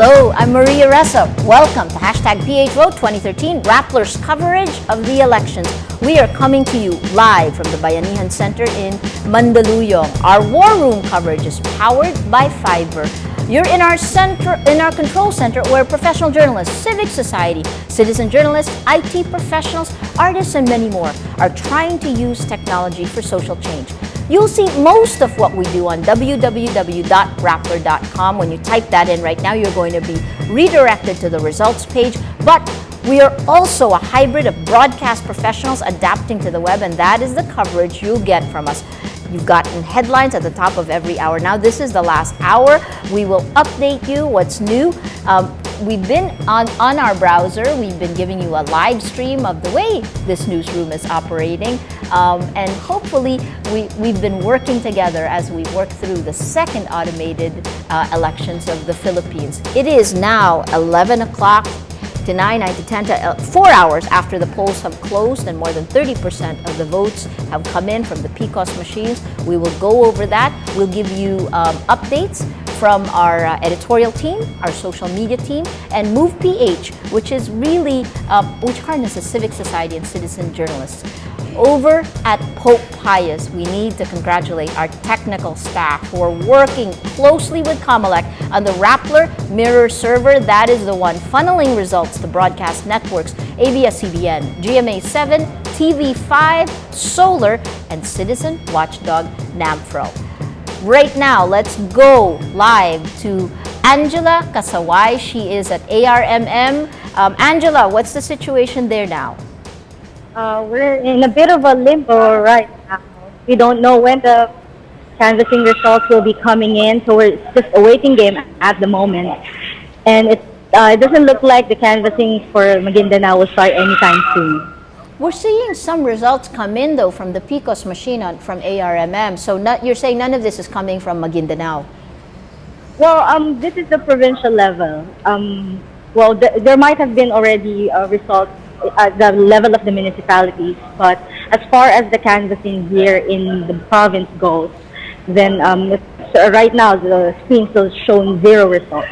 Hello, I'm Maria Ressa. Welcome to #PHvote 2013, Rappler's coverage of the elections. We are coming to you live from the Bayanihan Center in Mandaluyong. Our War Room coverage is powered by Fiverr. You're in our control center where professional journalists, civic society, citizen journalists, IT professionals, artists, and many more are trying to use technology for social change. You'll see most of what we do on www.rappler.com. When you type that in right now, you're going to be redirected to the results page. But we are also a hybrid of broadcast professionals adapting to the web, and that is the coverage you'll get from us. You've gotten headlines at the top of every hour. Now, this is the last hour. We will update you what's new. We've been on our browser. We've been giving you a live stream of the way this newsroom is operating. And hopefully, we've been working together as we work through the second automated elections of the Philippines. It is now 11 o'clock to 9 to 10 to 4 hours after the polls have closed and more than 30% of the votes have come in from the PCOS machines. We will go over that. We'll give you updates from our editorial team, our social media team, and Move PH, which is really, which harnesses civic society and citizen journalists. Over at Pope Pius, we need to congratulate our technical staff who are working closely with Comelec on the Rappler mirror server. That is the one funneling results to broadcast networks ABS-CBN, GMA7, TV5, Solar, and Citizen Watchdog NAMFRO. Right now, let's go live to Angela Kasaway. She is at ARMM. Angela, what's the situation there now? We're in a bit of a limbo right now. We don't know when the canvassing results will be coming in, so we're just a waiting game at the moment. And it doesn't look like the canvassing for Maguindanao will start anytime soon. We're seeing some results come in, though, from the PCOS machine from ARMM. So you're saying none of this is coming from Maguindanao? Well, this is the provincial level. There might have been already results at the level of the municipalities, but as far as the canvassing here in the province goes, then right now the screen still showing 0 results,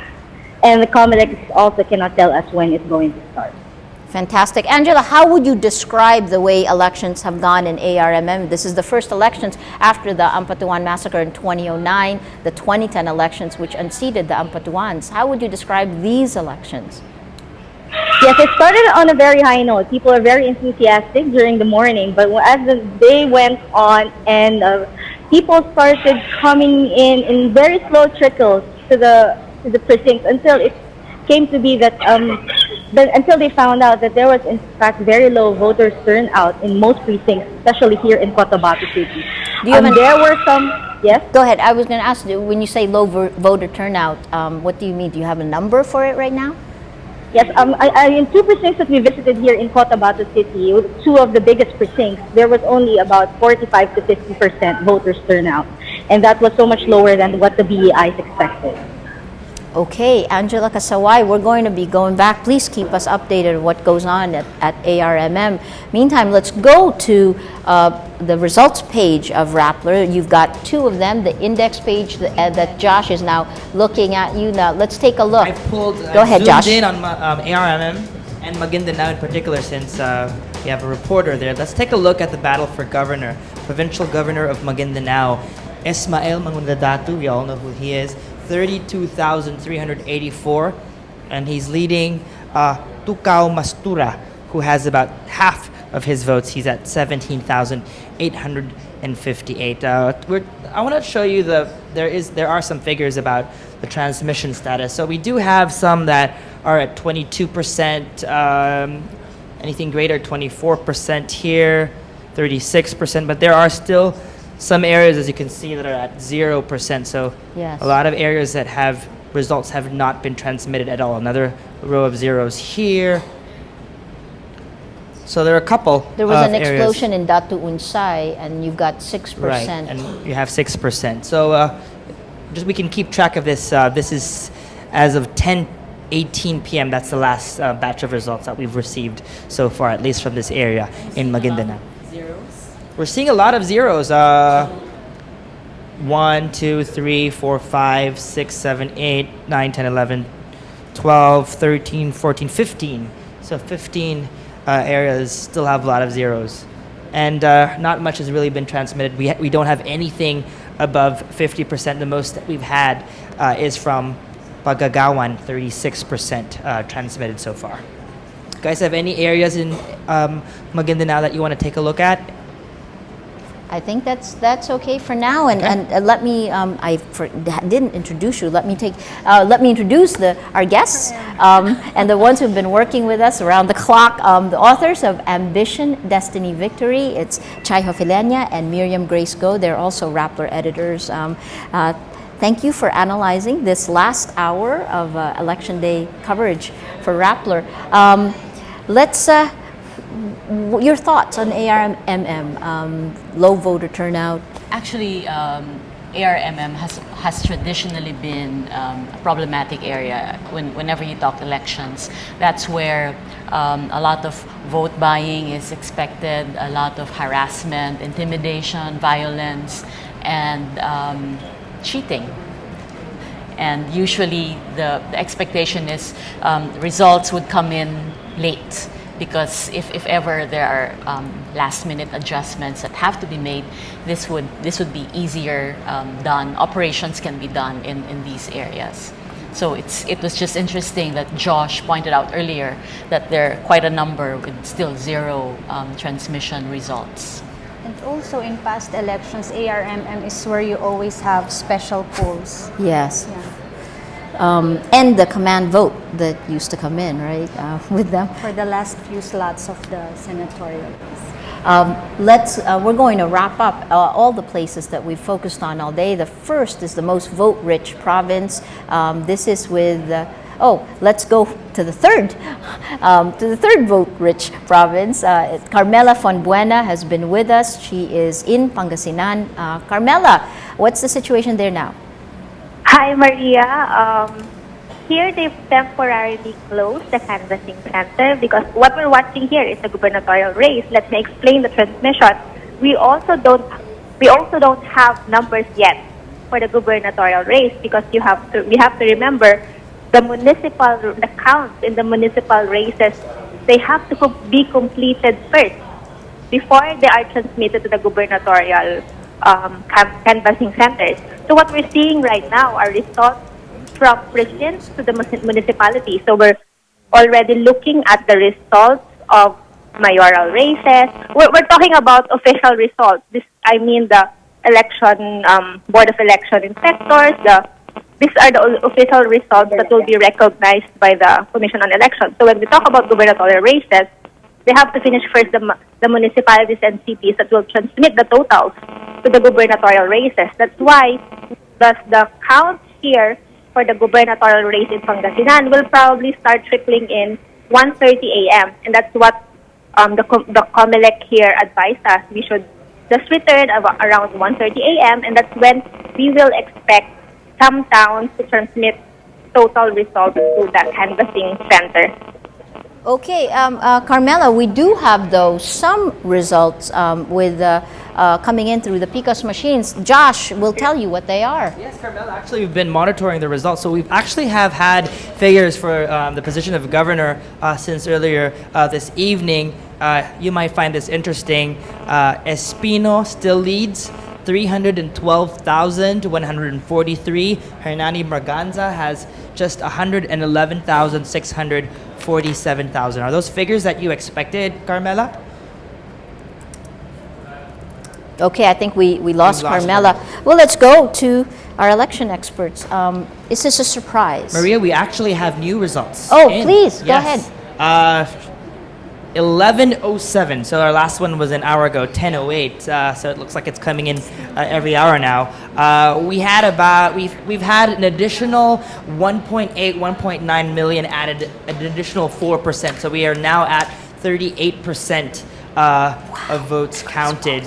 and the Comelec also cannot tell us when it's going to start. Fantastic. Angela, how would you describe the way elections have gone in ARMM? This is the first elections after the Ampatuan massacre in 2009, the 2010 elections which unseated the Ampatuans. How would you describe these elections? Yes, it started on a very high note. People are very enthusiastic during the morning, but as the day went on and people started coming in very slow trickles to the precincts until it came to be that until they found out that there was in fact very low voters turnout in most precincts, especially here in Cotabato City. There were some. Yes. Go ahead. I was going to ask you, when you say low voter turnout, what do you mean? Do you have a number for it right now? Yes, in 2 precincts that we visited here in Cotabato City, 2 of the biggest precincts, there was only about 45 to 50% voters turnout. And that was so much lower than what the BEIs expected. Okay, Angela Kasaway, we're going to be going back. Please keep us updated on what goes on at ARMM. Meantime, let's go to the results page of Rappler. You've got 2 of them, the index page that Josh is now looking at you. Now, let's take a look. Go ahead, Josh. Zoomed in on ARMM and Maguindanao in particular, since we have a reporter there. Let's take a look at the battle for governor. Provincial governor of Maguindanao, Ismael Mangundadatu. We all know who he is. 32,384, and he's leading Tukaw Mastura, who has about half of his votes. He's at 17,858. I want to show you there are some figures about the transmission status. So we do have some that are at 22%, anything greater 24% here, 36%, but there are still some areas, as you can see, that are at 0%. So yes, a lot of areas that have results have not been transmitted at all. Another row of zeros here. So there are a couple. There was an explosion in Datu Unsay, and you've got 6%. Right, and you have 6%. So just we can keep track of this. This is as of 10:18 p.m. That's the last batch of results that we've received so far, at least from this area in Maguindanao. We're seeing a lot of zeros. 1, 2, 3, 4, 5, 6, 7, 8, 9, 10, 11, 12, 13, 14, 15. So 15 areas still have a lot of zeros. And not much has really been transmitted. We don't have anything above 50%. The most that we've had is from Pagagawan, 36% transmitted so far. Guys, have any areas in Maguindanao that you want to take a look at? I think that's okay for now. And let me didn't introduce you. Let me introduce our guests and the ones who've been working with us around the clock. The authors of Ambition, Destiny, Victory. It's Chai Hofilenya and Miriam Grace Go. They're also Rappler editors. Thank you for analyzing this last hour of Election Day coverage for Rappler. Let's. Your thoughts on ARMM, low voter turnout? Actually, ARMM has traditionally been a problematic area whenever you talk elections. That's where a lot of vote buying is expected, a lot of harassment, intimidation, violence, and cheating. And usually the expectation is results would come in late. Because if ever there are last-minute adjustments that have to be made, this would be easier done. Operations can be done in these areas. So it was just interesting that Josh pointed out earlier that there are quite a number with still zero transmission results. And also in past elections, ARMM is where you always have special polls. Yes. Yeah. And the command vote that used to come in, right, with them. For the last few slots of the senatorial race. We're going to wrap up all the places that we focused on all day. The first is the most vote-rich province. This is with, let's go to the third vote-rich province. Carmela Fonbuena has been with us. She is in Pangasinan. Carmela, what's the situation there now? Hi, Maria. Here they've temporarily closed the canvassing center because what we're watching here is the gubernatorial race. Let me explain the transmission. We also don't have numbers yet for the gubernatorial race because we have to remember the counts in the municipal races. They have to be completed first before they are transmitted to the gubernatorial canvassing centers. So what we're seeing right now are results from precincts to the municipality. So we're already looking at the results of mayoral races. We're talking about official results. I mean the election, Board of Election Inspectors. These are the official results that will be recognized by the Commission on Elections. So when we talk about gubernatorial races, they have to finish first the municipalities and cities that will transmit the totals to the gubernatorial races. That's why the counts here for the gubernatorial race in Pangasinan will probably start trickling in 1:30 a.m. And that's what the COMELEC here advised us. We should just return around 1:30 a.m. and that's when we will expect some towns to transmit total results to the canvassing center. Okay, Carmela, we do have though some results with coming in through the PCOS machines. Josh will tell you what they are. Yes, Carmela, actually we've been monitoring the results. So we've actually had figures for the position of governor since earlier this evening. You might find this interesting. Espino still leads. 312,143. Hernani Braganza has just 111,647,000. Are those figures that you expected, Carmela? Okay, I think we lost Carmela. Well, let's go to our election experts. Is this a surprise? Maria, we actually have new results. Oh, please, go ahead. 11:07. So our last one was an hour ago, 10:08. So it looks like it's coming in every hour now. We've had an additional 1.8, 1.9 million added, an additional 4%. So we are now at 38% of votes counted.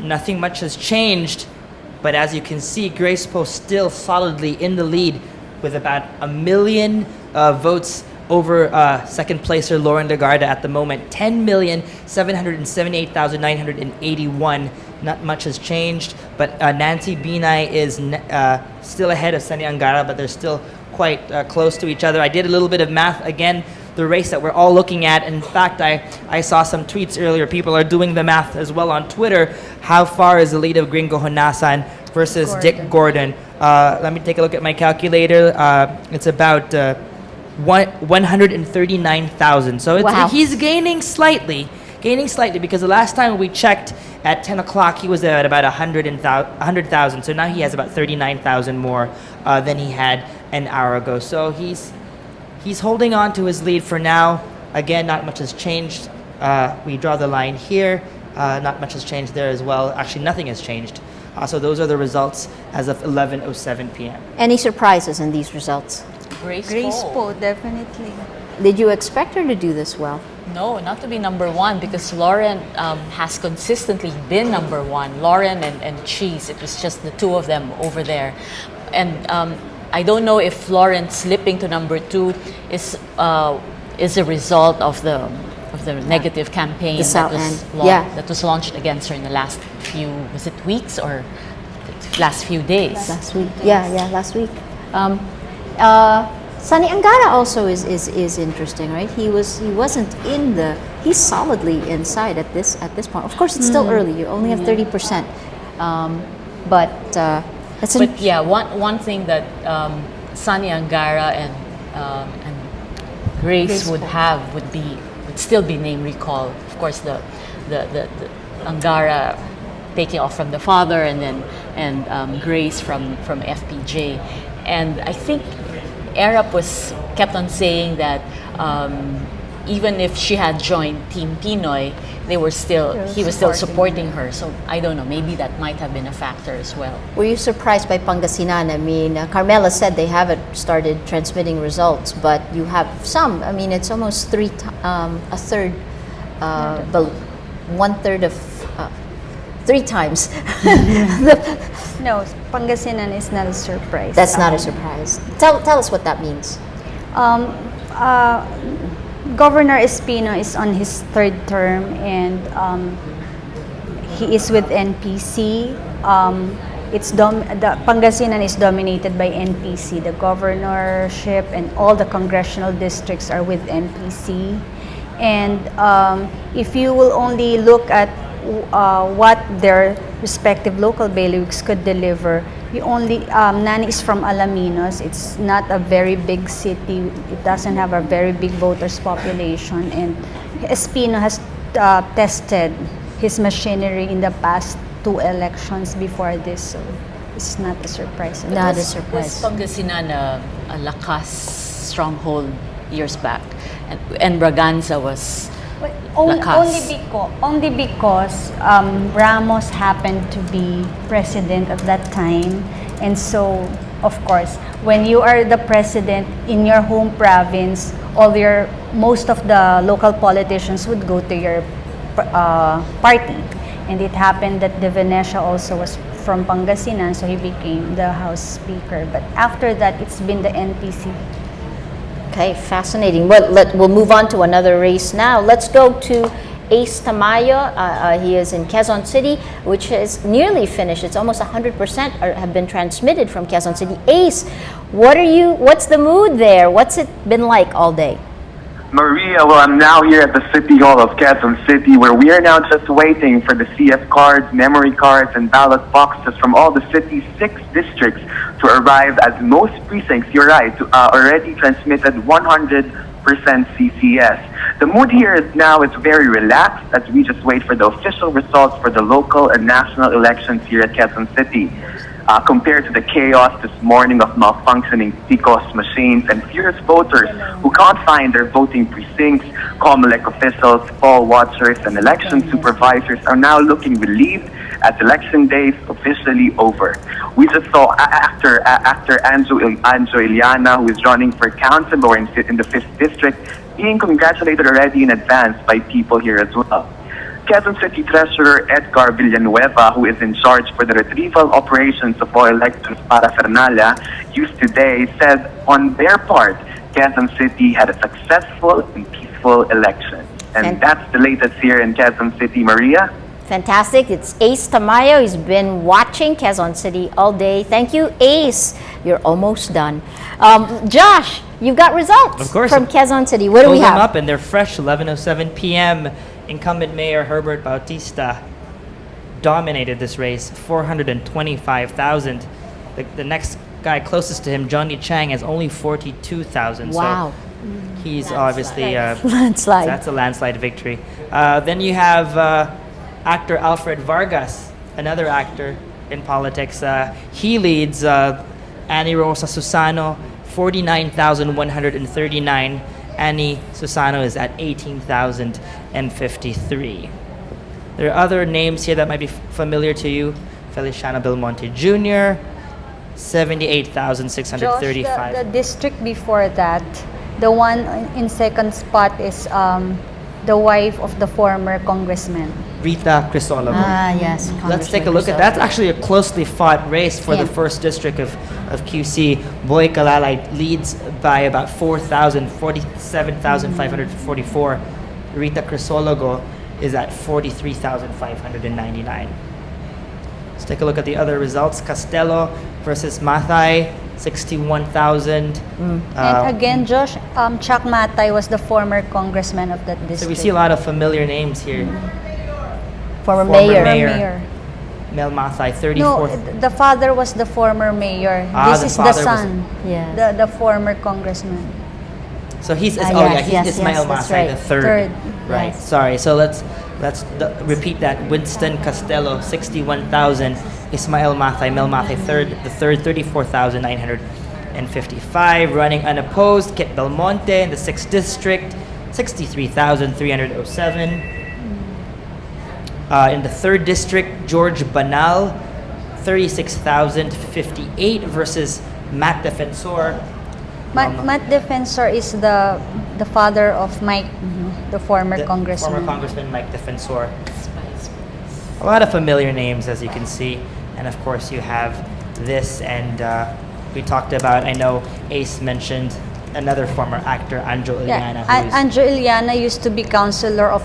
Nothing much has changed, but as you can see, Grace Post still solidly in the lead with about 1 million votes over second placer Lauren Legarda at the moment. 10,778,981 not much has changed. But Nancy Binay is still ahead of Sani Angara, but they're still quite close to each other. I did a little bit of math again, the race that we're all looking at. In fact, I saw some tweets earlier. People are doing the math as well on Twitter. How far is the lead of Gringo Honasan versus Dick Gordon? Let me take a look at my calculator. It's about 139,000. So he's gaining slightly because the last time we checked at 10 o'clock, he was at about 100,000. So now he has about 39,000 more than he had an hour ago. So he's holding on to his lead for now. Again, not much has changed. We draw the line here. Not much has changed there as well. Actually, nothing has changed. So those are the results as of 11:07 p.m. Any surprises in these results? Grace Po, definitely. Did you expect her to do this well? No, not to be number one, because Lauren has consistently been number one. Lauren and Cheese, it was just the two of them over there. And I don't know if Lauren slipping to number two is a result of the negative campaign that was launched against her in the last few, was it weeks or last few days? Last week. Last week. Sani Angara also is interesting, right? He's solidly inside at this point. Of course, it's still early. You only have 30%, one thing that Sani Angara and Grace would still be name recall. Of course, the Angara taking off from the father, and Grace from FPJ, and I think Arap kept on saying that even if she had joined Team Pinoy, he was still supporting her. So I don't know, maybe that might have been a factor as well. Were you surprised by Pangasinan? I mean, Carmela said they haven't started transmitting results, but you have some. I mean, it's almost a third, one third of. 3 times. No, Pangasinan is not a surprise. That's not a surprise. Tell us what that means. Governor Espino is on his 3rd term, and he is with NPC. The Pangasinan is dominated by NPC. The governorship and all the congressional districts are with NPC. And if you will only look at what their respective local bailiwicks could deliver, Nani is from Alaminos. It's not a very big city. It doesn't have a very big voters population, and Espino has tested his machinery in the past 2 elections before this, so it's not a surprise. Not a surprise. Was Pangasinan a Lakas stronghold years back, and Braganza was only because Ramos happened to be president at that time, and so of course when you are the president in your home province, most of the local politicians would go to your party, and it happened that De Venecia also was from Pangasinan, so he became the House Speaker. But after that, it's been the NPC. Okay, fascinating. We'll move on to another race now. Let's go to Ace Tamayo. He is in Quezon City, which is nearly finished. It's almost 100% have been transmitted from Quezon City. Ace, what's the mood there? What's it been like all day? Maria, well, I'm now here at the City Hall of Quezon City, where we are now just waiting for the CF cards, memory cards, and ballot boxes from all the city's 6 districts to arrive, as most precincts, you're right, already transmitted 100% CCS. The mood here is very relaxed as we just wait for the official results for the local and national elections here at Quezon City. Compared to the chaos this morning of malfunctioning PCOS machines and furious voters who can't find their voting precincts, COMELEC officials, poll watchers, and election supervisors are now looking relieved as election day is officially over. We just saw actor Anjo Iliana, who is running for councilor in the 5th district, being congratulated already in advance by people here as well. Quezon City Treasurer Edgar Villanueva, who is in charge for the retrieval operations of all elections paraphernalia used today, said on their part, Quezon City had a successful and peaceful election. And that's the latest here in Quezon City, Maria. Fantastic. It's Ace Tamayo. He's been watching Quezon City all day. Thank you, Ace. You're almost done. Josh, you've got results Of course. from Quezon City. What do Pull we them have? up and they're fresh. 11:07 p.m. Incumbent Mayor Herbert Bautista dominated this race. 425,000. The next guy closest to him, Johnny Chang, has only 42,000. Wow. So he's obviously Landslide. that's a landslide victory. Then you have actor Alfred Vargas, another actor in politics. He leads Annie Rosa Susano, 49,139. Annie Susano is at 18,053. There are other names here that might be familiar to you. Feliciano Belmonte Jr., 78,635. The district before that, the one in second spot is the wife of the former congressman. Rita Crisologo. Yes. Let's take a Congressman look at That's actually a closely fought race for the Yeah. first district of QC. Boy Kalalay leads by about 47,544. Rita Crisologo is at 43,599. Let's take a look at the other results. Castelo versus Mathay, 61,000. And again, Josh, Chuck Matay was the former congressman of that district. So we see a lot of familiar names here. Former Former mayor. mayor. Mel Mathay, No, 34th. the father was the former mayor. Ah, This the is the father was- son, Yes. the former congressman. So he's Ah, he's yes, Ismail that's Mathay, right. the third. Third, Right. yes. Sorry. So let's repeat that. Winston Castelo, 61,000. Ismail Mathay, Mel Mathay, the third, 34,955. Running unopposed, Kit Belmonte in the 6th district, 63,307. In the 3rd district, George Banal, 36,058 versus Matt Defensor. Matt Defensor is the father of Mike, the former the congressman. Former Congressman Mike Defensor. A lot of familiar names, as you can see. And of course, you have this, and we talked about, I know Ace mentioned another former actor, Anjo Iliana. who's- Anjo Iliana used to be councilor of,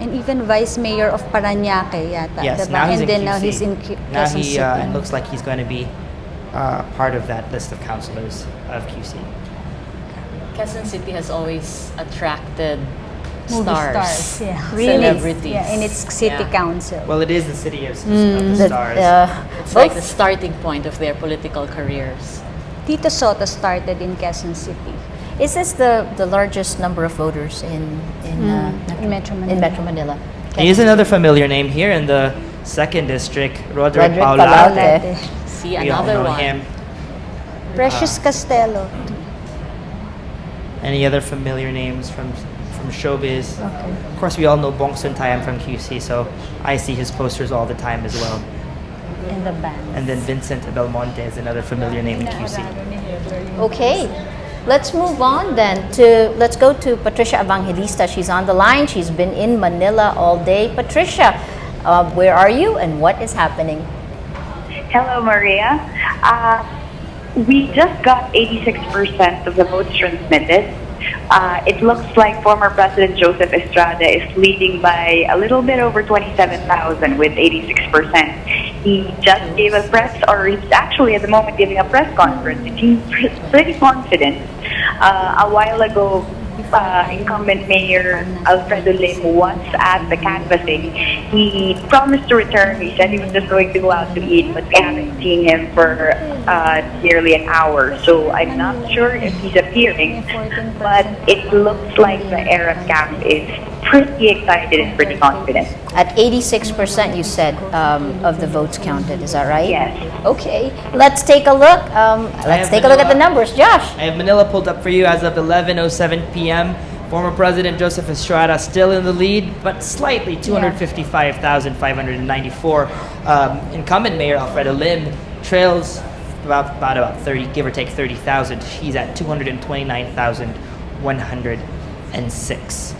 and even vice mayor of Paranaque, yata. Yes, diba? now he's and in then now QC. he's in Now Quezon he City. it looks like he's going to be part of that list of councilors of QC. Quezon City has always attracted Movie stars, yeah. celebrities. Yeah, in its city Yeah. council. Well, it is the city of the stars. It's like the starting point of their political careers. Tito Soto started in Quezon City. Is this the largest number of voters in Metro Manila. in Metro Manila? Here's another familiar name here in the 2nd district, Roderick Roderick Paulate. Paulate. See, We all another know one. him. Precious Castelo. Any other familiar names from showbiz? Of course, we all know Bong Suntayam from QC, so I see his posters all the time as well. In the band. And then Vincent Belmonte is another familiar name in QC. Okay. Let's move on then let's go to Patricia Evangelista. She's on the line. She's been in Manila all day. Patricia, where are you and what is happening? Hello, Maria. We just got 86% of the votes transmitted. It looks like former President Joseph Estrada is leading by a little bit over 27,000 with 86%. He just gave a he's actually at the moment giving a press conference. He seems pretty confident. A while ago, incumbent Mayor Alfredo Lim was at the canvassing. He promised to return. He said he was just going to go out to eat, but we haven't seen him for nearly an hour. So I'm not sure if he's appearing, but it looks like the Arab camp is pretty excited and pretty confident. At 86%, you said, of the votes counted. Is that right? Yes. Okay. Let's take a look. Let's take a look at the numbers. Josh. I have Manila pulled up for you as of 11:07 p.m. Former President Joseph Estrada still in the lead, but slightly, 255,594. Incumbent Mayor Alfredo Lim trails about 30, give or take 30,000. He's at 229,106.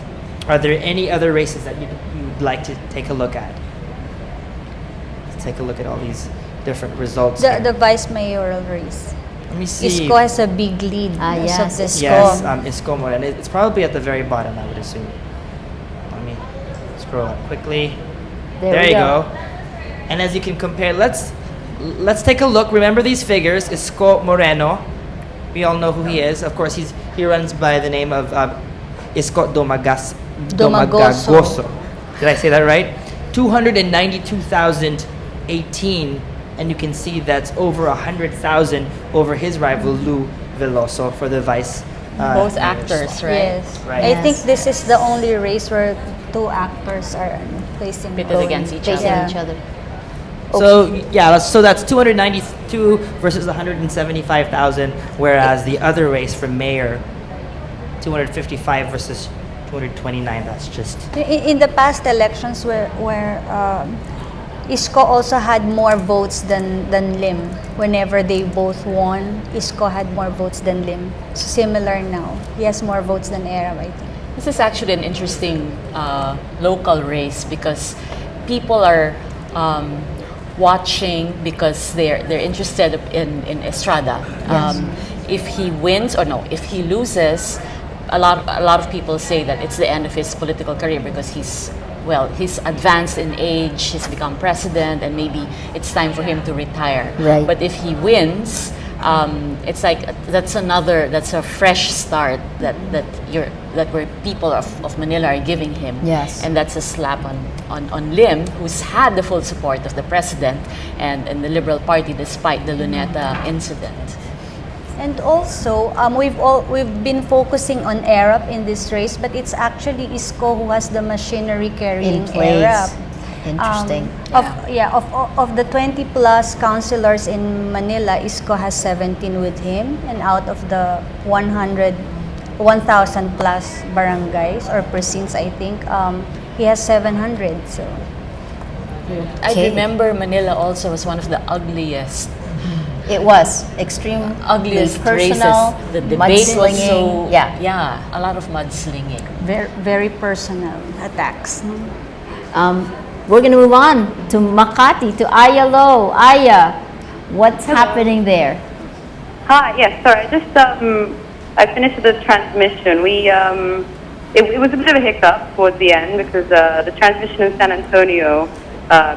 Are there any other races that you'd like to take a look at? Let's take a look at all these different results. here. The vice mayoral race. Let me see. Isco has a big lead. yes, as of Isco. Yes, Isco Moreno. It's probably at the very bottom, I would assume. Let me scroll up quickly. There you go. And as you can compare, let's take a look. Remember these figures. Isko Moreno. We all know who he is. Of course, he runs by the name of Isko Domagagoso. Did I say that right? 292,018, and you can see that's over 100,000 over his rival Lou Veloso for the vice. Both actors, right? Yes. Right. I think this is the only race where two actors are facing Pitted against each Facing other. each other. So so that's 292 versus 175,000, whereas the other race for mayor, 255 versus 229. That's just In the past elections where Isko also had more votes than Lim. Whenever they both won, Isko had more votes than Lim. So similar now. He has more votes than Arab, I think. This is actually an interesting local race because people are watching because they're interested in Estrada. If he wins if he loses, a lot of people say that it's the end of his political career because he's advanced in age, he's become president, and maybe it's time for him to retire. Right. But if he wins, it's like that's a fresh start that where people of Manila are giving him. Yes. And that's a slap on Lim, who's had the full support of the president and the Liberal Party despite the Luneta incident. And also, we've been focusing on Arab in this race, but it's actually Isko who has the machinery carrying In place. Arab. Interesting. Of the 20 plus councillors in Manila, Isko has 17 with him, and out of the 1,000 plus barangays or precincts, I think, he has 700. So I remember Manila also was one of the ugliest It was extreme, ugliest personal, races. The debate was so yeah. a lot of mudslinging. very, very personal attacks. We're going to move on to Makati, to Aya Lo. Aya, what's happening there? Hi, yes, sorry, I finished the transmission. It was a bit of a hiccup towards the end because the transmission in San Antonio,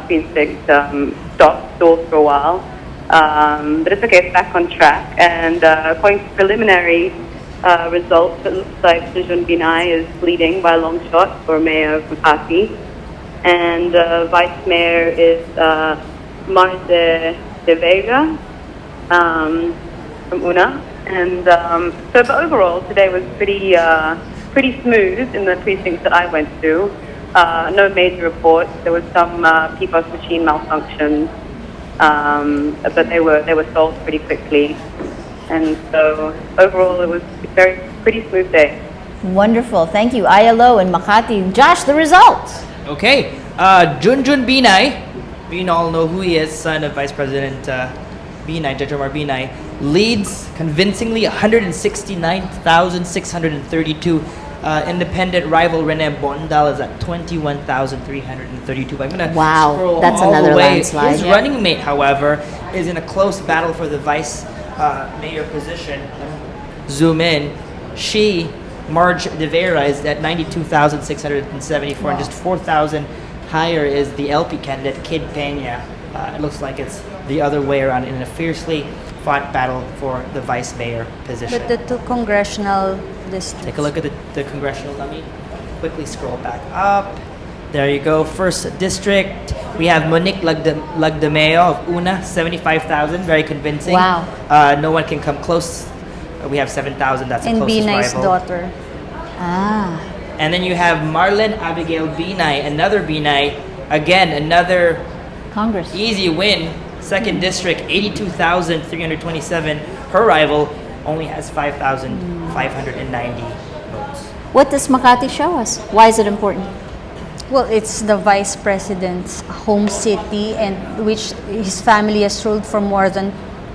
being fixed, stalled for a while. But it's okay, it's back on track. And according to preliminary results, it looks like Sujun Binay is leading by a long shot for Mayor of Makati. And Vice Mayor is Marce de Vega from UNA. And but overall, today was pretty smooth in the precincts that I went to. No major reports. There was some PFOS machine malfunctions. But they were solved pretty quickly, and so overall it was a pretty smooth day. Wonderful. Thank you, Aya Lo and Makati. Josh, the results. okay. Junjun Binay, we all know who he is, son of Vice President Binay, Judge Omar Binay, leads convincingly 169,632. Independent rival Rene Bondal is at 21,332. I'm gonna scroll that's all another the way. landslide. His running mate, however, is in a close battle for the vice mayor position. Zoom in. Marge de Vera, is at 92,674, and just 4,000 higher is the LP candidate Kid Peña. It looks like it's the other way around in a fiercely fought battle for the vice mayor position. But the two congressional districts. Take a look at the congressional. Let me quickly scroll back up. There you go. First district, we have Monique Lagdameo of UNA, 75,000, very convincing. Wow. No one can come close. We have 7,000. That's And the closest Binay's rival. daughter. And then you have Marlon Abigail Binay, another Binay. Again, another Congress. easy win. Second district, 82,327. Her rival only has 5,590 votes. What does Makati show us? Why is it important? Well, it's the vice president's home city, and which his family has ruled for more than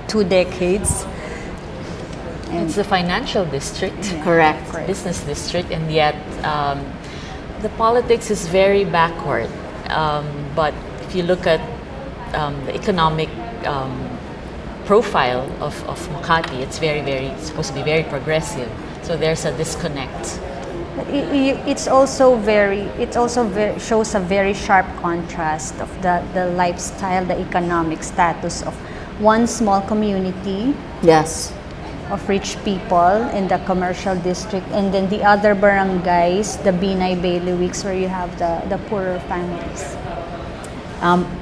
2 decades. It's the financial district, Correct. business district, and yet the politics is very backward. But if you look at the economic profile of Makati, it's supposed to be very progressive. So there's a disconnect. It's also shows a very sharp contrast of the lifestyle, the economic status of one small community Yes. of rich people in the commercial district, and then the other barangays, the Binay bailiwicks, where you have the poorer families.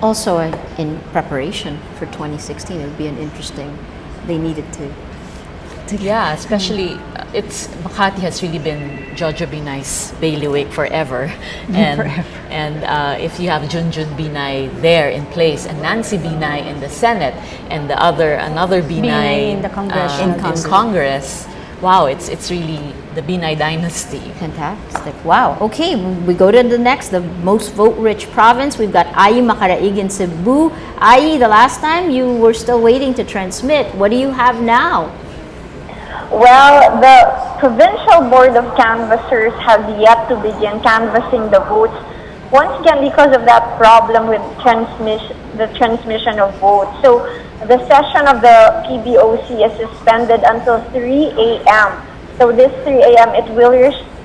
Also, in preparation for 2016, it would be an interesting. They needed to. Yeah, especially Makati has really been Jojo Binay's bailiwick forever, and if you have Junjun Binay there in place and Nancy Binay in the Senate and another Binay in the congressional in Congress, wow, it's really the Binay dynasty. Fantastic. Wow. Okay, we go to the next, the most vote-rich province. We've got Ai Makaraig in Cebu. Ai, the last time you were still waiting to transmit. What do you have now? Well, the Provincial Board of Canvassers have yet to begin canvassing the votes. Once again, because of that problem with the transmission of votes. So the session of the PBOC is suspended until 3 a.m. So this 3 a.m. it will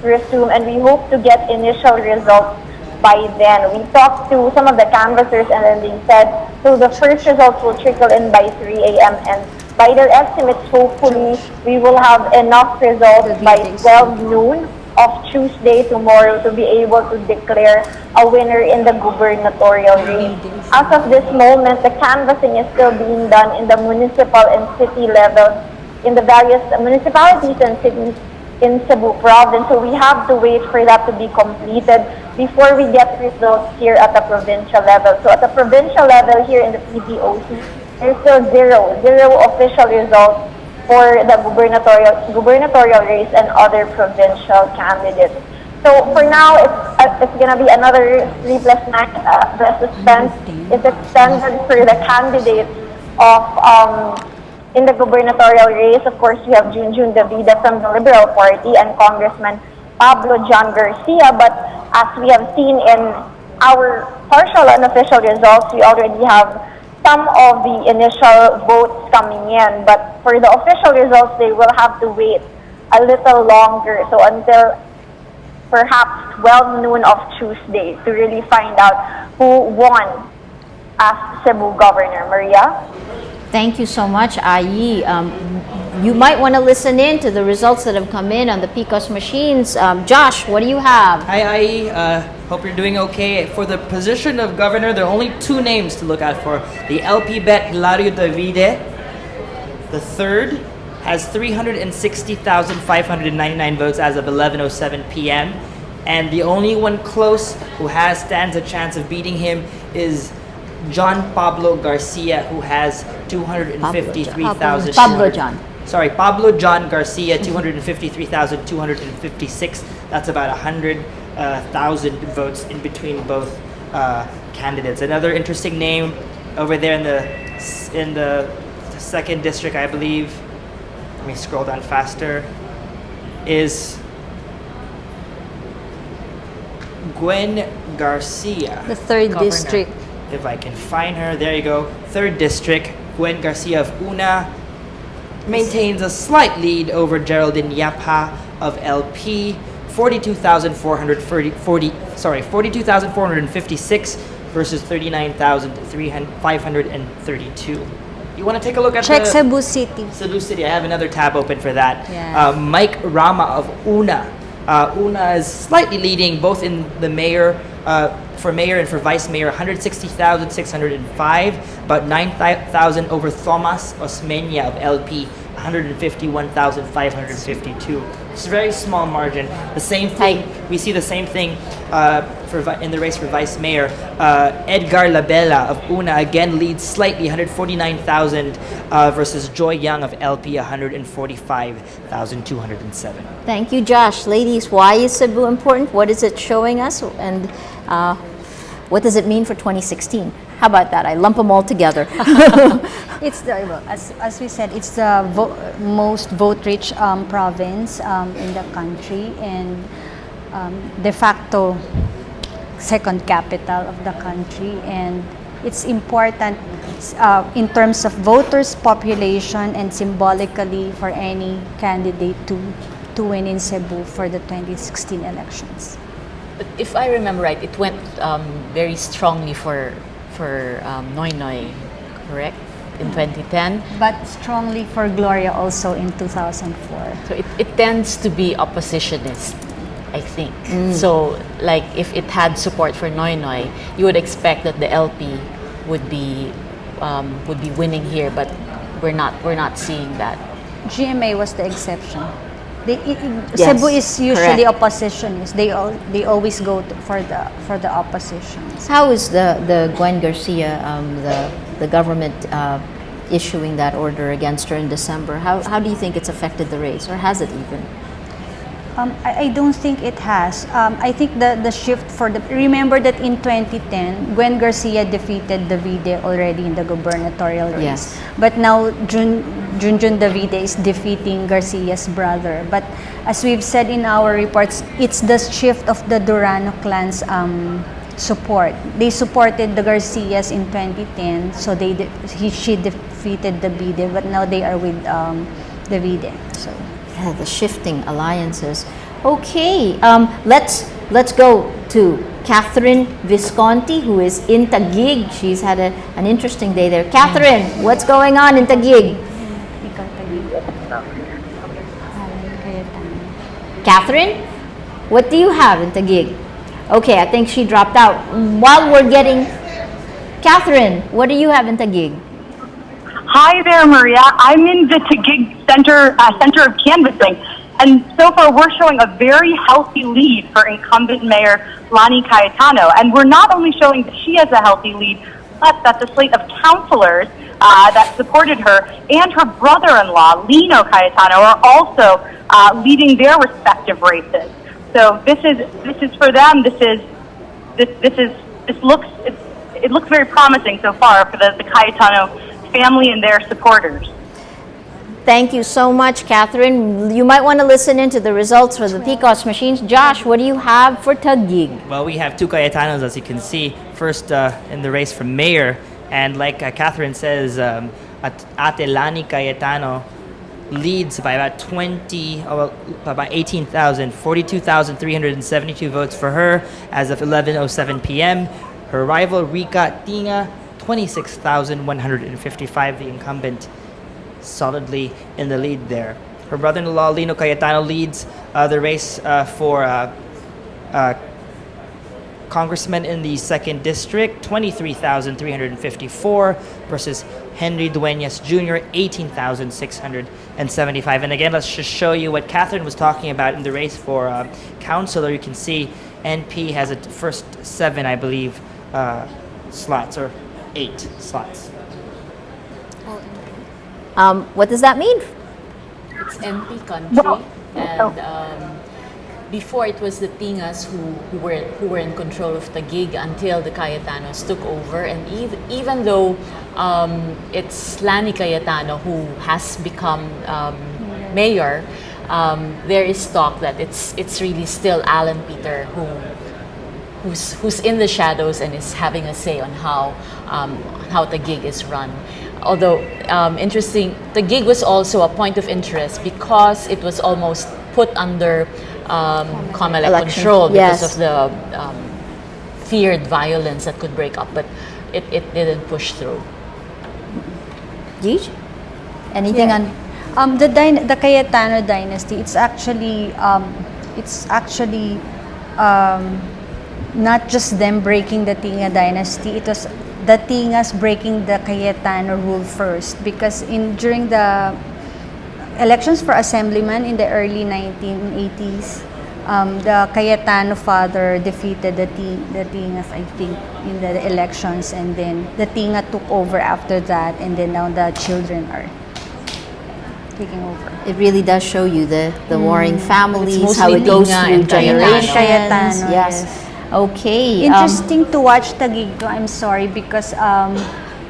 resume, and we hope to get initial results by then. We talked to some of the canvassers, and then they said, so the first results will trickle in by 3 a.m. and by their estimates, hopefully, we will have enough results by 12 noon of Tuesday tomorrow to be able to declare a winner in the gubernatorial race. As of this moment, the canvassing is still being done in the municipal and city levels in the various municipalities and cities in Cebu province. So we have to wait for that to be completed before we get results here at the provincial level. So at the provincial level here in the PBOC, there's still zero official results for the gubernatorial race and other provincial candidates. So for now, it's gonna be another 3 plus 9. The suspense is extended for the candidates of in the gubernatorial race. Of course, we have Junjun Davida from the Liberal Party and Congressman Pablo John Garcia. But as we have seen in our partial unofficial results, we already have some of the initial votes coming in, but for the official results, they will have to wait a little longer. So until perhaps 12 noon of Tuesday to really find out who won as Cebu governor. Maria? Thank you so much, Ai. You might want to listen in to the results that have come in on the PCOS machines. Josh, what do you have? Hi, Ai. Hope you're doing okay. For the position of governor, there are only 2 names to look out for. The LP bet Hilario Davide, the third, has 360,599 votes as of 11:07 p.m. And the only one close who stands a chance of beating him is John Pablo Garcia, who has 253,000. Pablo John Garcia, 253,256. That's about 100,000 votes in between both candidates. Another interesting name over there in the second district, I believe. Let me scroll down faster. Is Gwen Garcia. The third district. If I can find her, there you go. Third district, Gwen Garcia of Una maintains a slight lead over Geraldine Yapha of LP, 42,456 versus 39,532. You want to take a look at Check Cebu City. Cebu City. I have another tab open for that. Yeah. Mike Rama of Una. Una is slightly leading both in the mayor, for mayor and for vice mayor, 160,605, about 9,000 over Thomas Osmeña of LP, 151,552. It's a very small margin. The same thing, we see the same thing in the race for vice mayor. Edgar Labella of Una again leads slightly, 149,000 versus Joy Young of LP, 145,207. Thank you, Josh. Ladies, why is Cebu important? What is it showing us? And what does it mean for 2016? How about that? I lump them all together. It's as we said, it's the most vote-rich province in the country, and de facto second capital of the country, and it's important in terms of voters population and symbolically for any candidate to to win in Cebu for the 2016 elections. But if I remember right, it went very strongly for Noy Noy, correct? In 2010. But strongly for Gloria also in 2004. So it tends to be oppositionist, I think. So like if it had support for Noy Noy, you would expect that the LP would be winning here, but we're not seeing that. GMA was the exception. Yes, Cebu is usually correct. oppositionist. They always go for the oppositions. How is the Gwen Garcia, the government issuing that order against her in December? How do you think it's affected the race, or has it even? I don't think it has. I think the shift remember that in 2010, Gwen Garcia defeated Davide already in the gubernatorial race. Yes. But now Junjun Davide is defeating Garcia's brother. But as we've said in our reports, it's the shift of the Durano clan's support. They supported the Garcias in 2010, so she defeated Davide, but now they are with Davide. So. Yeah, the shifting alliances. Okay, let's go to Catherine Visconti, who is in Taguig. She's had an interesting day there. Catherine, what's going on in Taguig? Catherine, what do you have in Taguig? Okay, I think she dropped out. While we're getting Catherine, what do you have in Taguig? Hi there, Maria. I'm in the Taguig Center of Canvassing, and so far we're showing a very healthy lead for incumbent Mayor Lani Cayetano. And we're not only showing that she has a healthy lead, but that the slate of councilors that supported her and her brother-in-law, Lino Cayetano, are also leading their respective races. So this is for them. It looks very promising so far for the Cayetano family and their supporters. Thank you so much, Catherine. You might want to listen into the results for the PCOS machines. Josh, what do you have for Taguig? Well, we have two Cayetanos, as you can see. First in the race for mayor, and like Catherine says, Ate Lani Cayetano leads by about about 18,000, 42,372 votes for her as of 11:07 p.m. Her rival, Rica Tinga, 26,155, the incumbent, solidly in the lead there. Her brother-in-law, Lino Cayetano, leads the race for congressman in the 2nd District, 23,354 versus Henry Dueñas Jr., 18,675. And again, let's just show you what Catherine was talking about in the race for councilor. You can see NP has a first 7, I believe, slots, or 8 slots. What does that mean? It's MP country, and before it was the Tingas who were in control of Taguig until the Cayetanos took over. And even though it's Lani Cayetano who has become mayor, there is talk that it's really still Alan Peter who's in the shadows and is having a say on how Taguig is run. Although interesting, Taguig was also a point of interest because it was almost put under COMELEC control because of the feared violence that could break up, but it didn't push through. Gigi? Anything on? The Cayetano dynasty, it's actually not just them breaking the Tinga dynasty. It was the Tingas breaking the Cayetano rule first, because during the elections for assemblyman in the early 1980s, the Cayetano father defeated the Tingas, I think, in the elections, and then the Tinga took over after that, and then now the children are taking over. It really does show you the warring families, It's how it goes Tinga through and generations. Cayetano, Yes. Okay. Interesting to watch Taguig, though, I'm sorry, because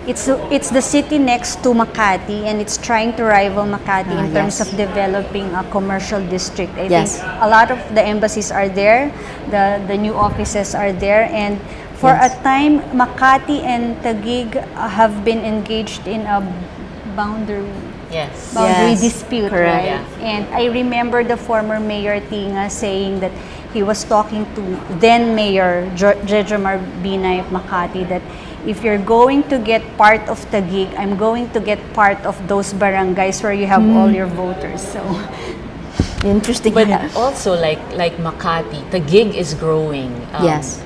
it's the city next to Makati, and it's trying to rival Makati in terms of developing a commercial district. I think a lot of the embassies are there, the new offices are there, and for a time, Makati and Taguig have been engaged in a boundary Yes. boundary Yes, dispute, correct. right? And I remember the former Mayor Tinga saying that he was talking to then Mayor Jejomar Binay of Makati that if you're going to get part of Taguig, I'm going to get part of those barangays where you have all your voters. So Interesting. But also, like Makati, Taguig is growing. Yes.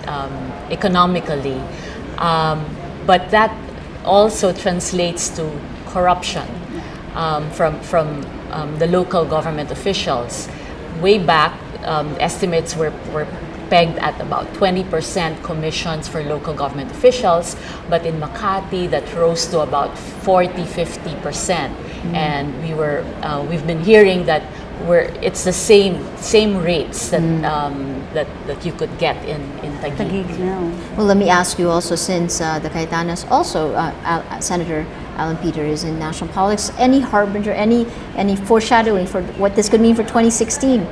Economically, but that also translates to corruption from the local government officials. Way back, estimates were pegged at about 20% commissions for local government officials, but in Makati that rose to about 40-50%. And we've been hearing that it's the same rates that that you could get in Taguig. Taguig now. Well, let me ask you also, since the Cayetanos also, Senator Alan Peter is in national politics, any harbinger, any foreshadowing for what this could mean for 2016?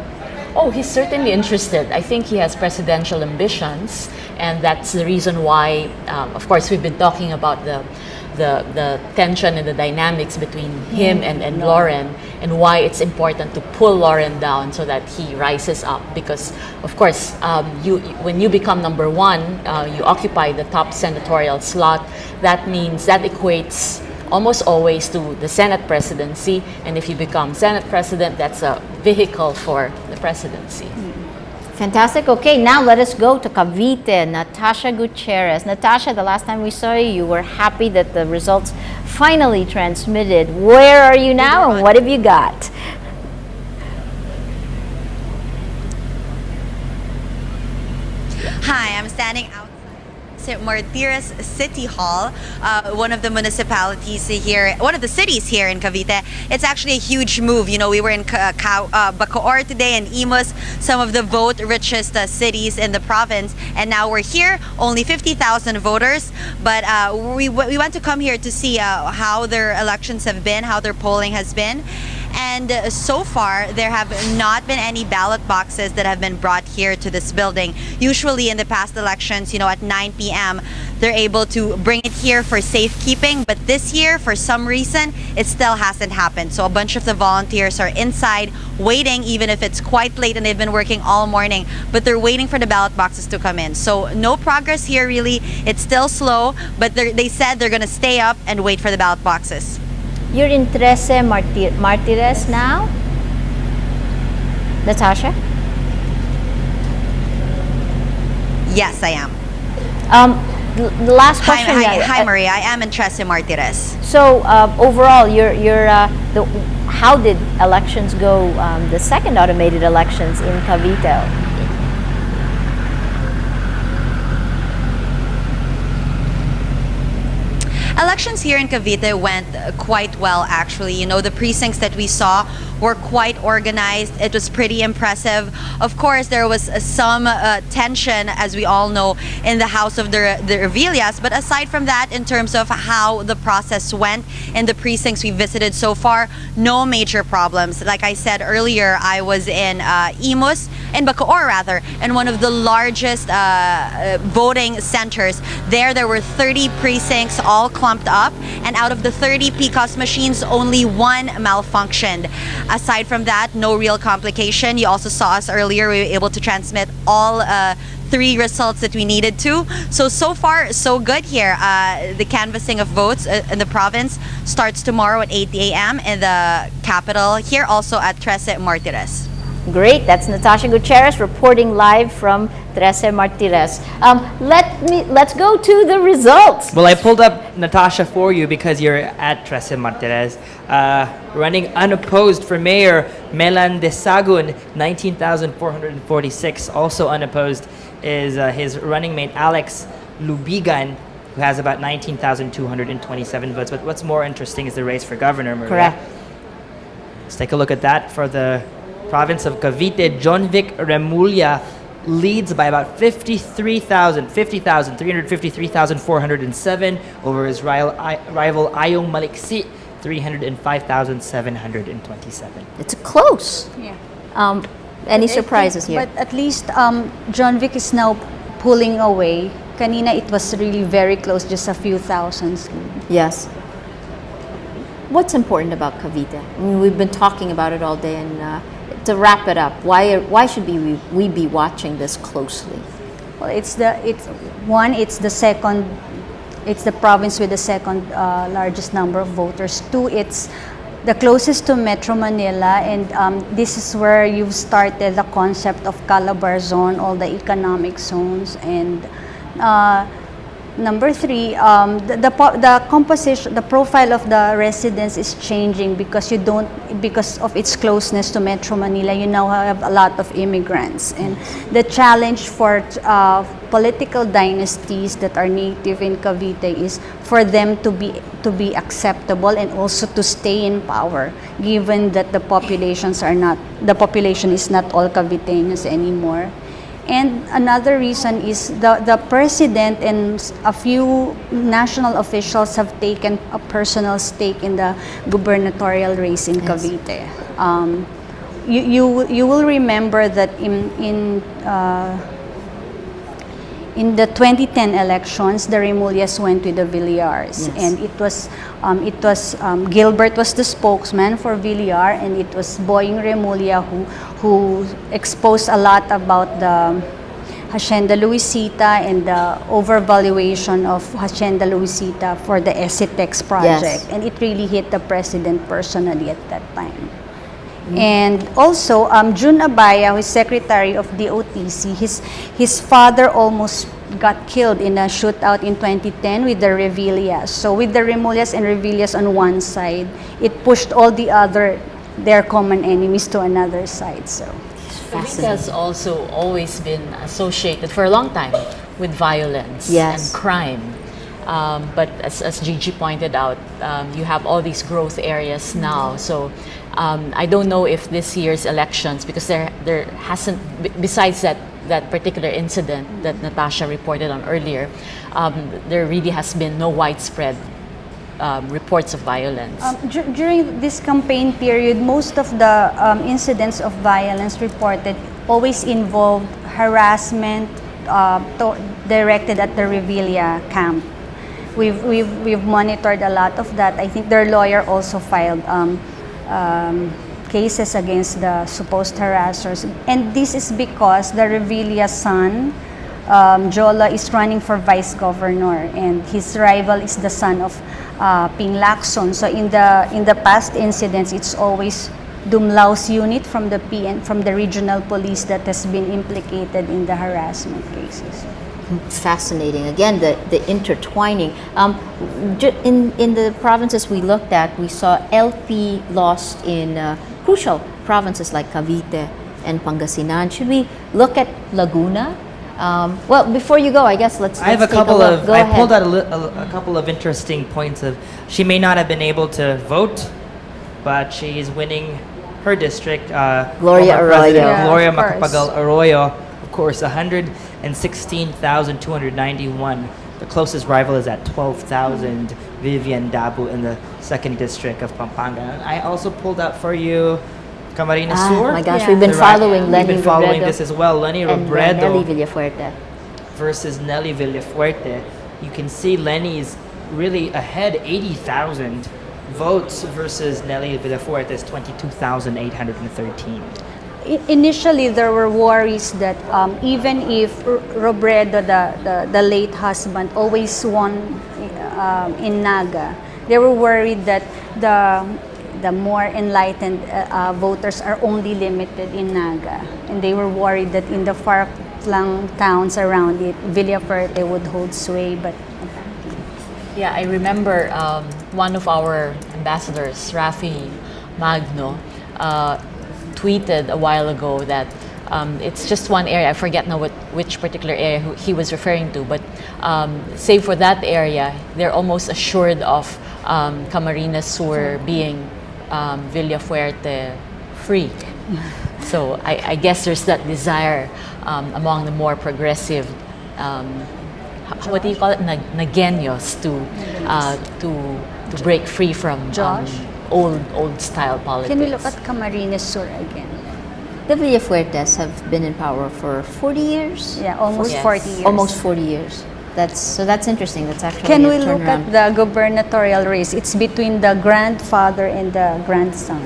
Oh, he's certainly interested. I think he has presidential ambitions, and that's the reason why, of course, we've been talking about the tension and the dynamics between him and Lauren, and why it's important to pull Lauren down so that he rises up. Because, of course, when you become number one, you occupy the top senatorial slot. That means that equates almost always to the Senate presidency, and if you become Senate president, that's a vehicle for the presidency. Fantastic. Okay, now let us go to Cavite. Natasha Gutierrez. Natasha, the last time we saw you, you were happy that the results finally transmitted. Where are you now, and what have you got? Hi, I'm standing outside Martires City Hall, one of the municipalities here, one of the cities here in Cavite. It's actually a huge move. You know, we were in Bacoor today and Imus, some of the vote richest cities in the province, and now we're here, only 50,000 voters, but we want to come here to see how their elections have been, how their polling has been. And so far, there have not been any ballot boxes that have been brought here to this building. Usually in the past elections, you know, at 9 p.m., they're able to bring it here for safekeeping. But this year, for some reason, it still hasn't happened. So a bunch of the volunteers are inside waiting, even if it's quite late and they've been working all morning. But they're waiting for the ballot boxes to come in. So no progress here, really. It's still slow, but they said they're going to stay up and wait for the ballot boxes. You're in 13 Martires now? Natasha? Yes, I am. The last question. Hi, Maria. I am in 13 Martires. So overall, how did elections go? The second automated elections in Cavite. Elections here in Cavite went quite well, actually. You know, the precincts that we saw were quite organized. It was pretty impressive. Of course, there was some tension, as we all know, in the House of the Revillas. But aside from that, in terms of how the process went in the precincts we visited so far, no major problems. Like I said earlier, I was in Imus, in Bacoor rather, and one of the largest voting centers. There were 30 precincts all clumped up, and out of the 30 PCOS machines, only one malfunctioned. Aside from that, no real complication. You also saw us earlier, we were able to transmit all 3 results that we needed to. So far, so good here. The canvassing of votes in the province starts tomorrow at 8 a.m. in the capital, here also at 13 Martires. Great, that's Natasha Gutierrez reporting live from 13 Martires. Let's go to the results. Well, I pulled up Natasha for you because you're at 13 Martires. Running unopposed for mayor, Melan de Sagun, 19,446. Also unopposed is his running mate, Alex Lubigan, who has about 19,227 votes. But what's more interesting is the race for governor, Maria. Correct. Let's take a look at that. For the province of Cavite, John Vic Remulla leads by about 353,407 over his rival Ayong Maliksi, 305,727. It's close. Yeah. Any surprises here? But at least John Vic is now pulling away. Kanina it was really very close, just a few thousands. Yes. what's important about Cavite? I mean, we've been talking about it all day, and to wrap it up, why should we be watching this closely? Well, it's the province with the second largest number of voters. Two, it's the closest to Metro Manila, and this is where you've started the concept of Calabar Zone, all the economic zones, and number three, the composition, the profile of the residents is changing because because of its closeness to Metro Manila. You now have a lot of immigrants, and the challenge for political dynasties that are native in Cavite is for them to be acceptable and also to stay in power, given that the population is not all Caviteños anymore. And another reason is the president and a few national officials have taken a personal stake in the gubernatorial race in Cavite. You will remember that in the 2010 elections, the Remullas went with the Villars, and it was Gilbert was the spokesman for Villar, and it was Boying Remulla who exposed a lot about the Hacienda Luisita and the overvaluation of Hacienda Luisita for the Esitex project, and it really hit the president personally at that time. And also, Jun Abaya, who is secretary of DOTC, his father almost got killed in a shootout in 2010 with the Revillas. So with the Remullas and Revillas on one side, it pushed all their common enemies to another side. So Cavite has also always been associated for a long time with violence and crime. But as Gigi pointed out, you have all these growth areas now. So I don't know if this year's elections, because there hasn't, besides that particular incident that Natasha reported on earlier, there really has been no widespread reports of violence. During this campaign period, most of the incidents of violence reported always involved harassment directed at the Revilla camp. We've monitored a lot of that. I think their lawyer also filed cases against the supposed harassers, and this is because the Revilla's son, Jola, is running for vice governor, and his rival is the son of Ping Lacson. So in the past incidents, it's always Dumlao's unit from the regional police that has been implicated in the harassment cases. Fascinating. Again, the intertwining. In the provinces we looked at, we saw LP lost in crucial provinces like Cavite and Pangasinan. Should we look at Laguna? Well, before you go, I guess let's I have a take couple look. of. Go I ahead. pulled out a couple of interesting points of. She may not have been able to vote, but she is winning her district. Gloria former Arroyo. President Yeah, Gloria of course. Macapagal Arroyo, of course, 116,291. The closest rival is at 12,000. Vivian Dabu in the 2nd district of Pampanga. I also pulled out for you Camarines Sur. My gosh, Yeah. we've been The following Lenny We've been following Robredo this as well. Lenny and Robredo Nelly Villafuerte. versus Nelly Villafuerte. You can see Lenny's really ahead, 80,000 votes versus Nelly Villafuerte's 22,813. Initially, there were worries that even if Robredo, the late husband, always won in Naga, they were worried that the more enlightened voters are only limited in Naga, and they were worried that in the far-flung towns around it, Villafuerte would hold sway. But Yeah, I remember one of our ambassadors, Rafi Magno, tweeted a while ago that it's just one area. I forget now which particular area he was referring to, but save for that area, they're almost assured of Camarines Sur being Villafuerte free. So I guess there's that desire among the more progressive, what do you call it, Nagueños, to break free from old style politics. can we look at Camarines Sur again? The Villafuertes have been in power for 40 years? Yeah, almost Yes. 40 years. Almost 40 years. That's interesting. That's actually Can a we look turnaround. at the gubernatorial race? It's between the grandfather and the grandson.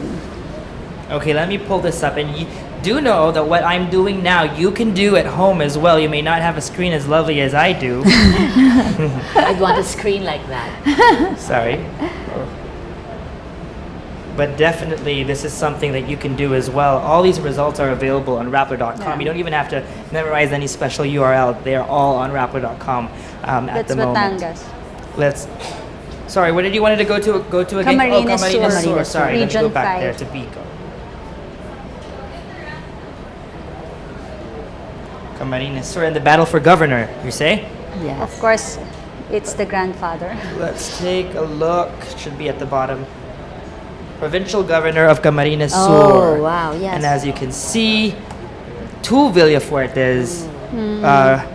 Okay, let me pull this up. And you do know that what I'm doing now, you can do at home as well. You may not have a screen as lovely as I do. I'd want a screen like that. Sorry. But definitely, this is something that you can do as well. All these results are available on Rappler.com. Yeah. You don't even have to memorize any special URL. They are all on Rappler.com at That's the moment. Batangas. Let's. Sorry, what did you wanted to go to again? Camarines Sur. Camarines Sur. Camarines Sur. Sorry, let's go Region back 5. there to Pico. Camarines Sur in the battle for governor, you say? Yes. Of course, it's the grandfather. Let's take a look. Should be at the bottom. Provincial governor of Camarines Sur. Oh, wow, yes. And as you can see, two Villafuertes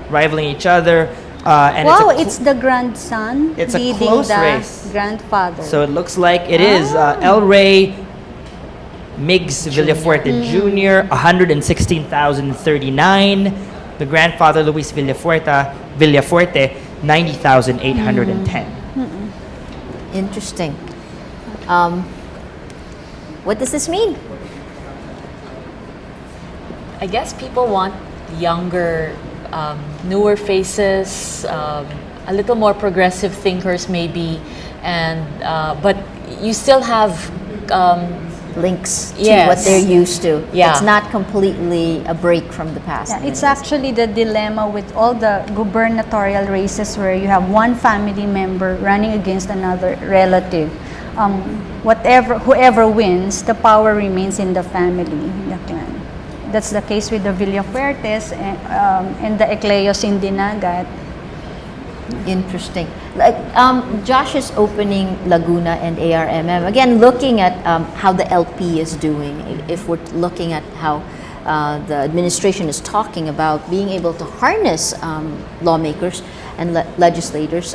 rivaling each other. And Wow, it's it's the grandson it's a leading close the race. grandfather. So it looks like it is El Rey Migs Villafuerte Jr., 116,039. The grandfather, Luis Villafuerte, 90,810. Interesting. What does this mean? I guess people want younger, newer faces, a little more progressive thinkers maybe, and but you still have Links to Yes. what they're used to. Yeah. It's not completely a break from the past. Yeah, it's actually the dilemma with all the gubernatorial races where you have one family member running against another relative. Whoever wins, the power remains in the family, the clan. That's the case with the Villafuertes and the Ecleos in Dinagat. Interesting. Like Josh is opening Laguna and ARMM. Again, looking at how the LP is doing. If we're looking at how the administration is talking about being able to harness lawmakers and legislators,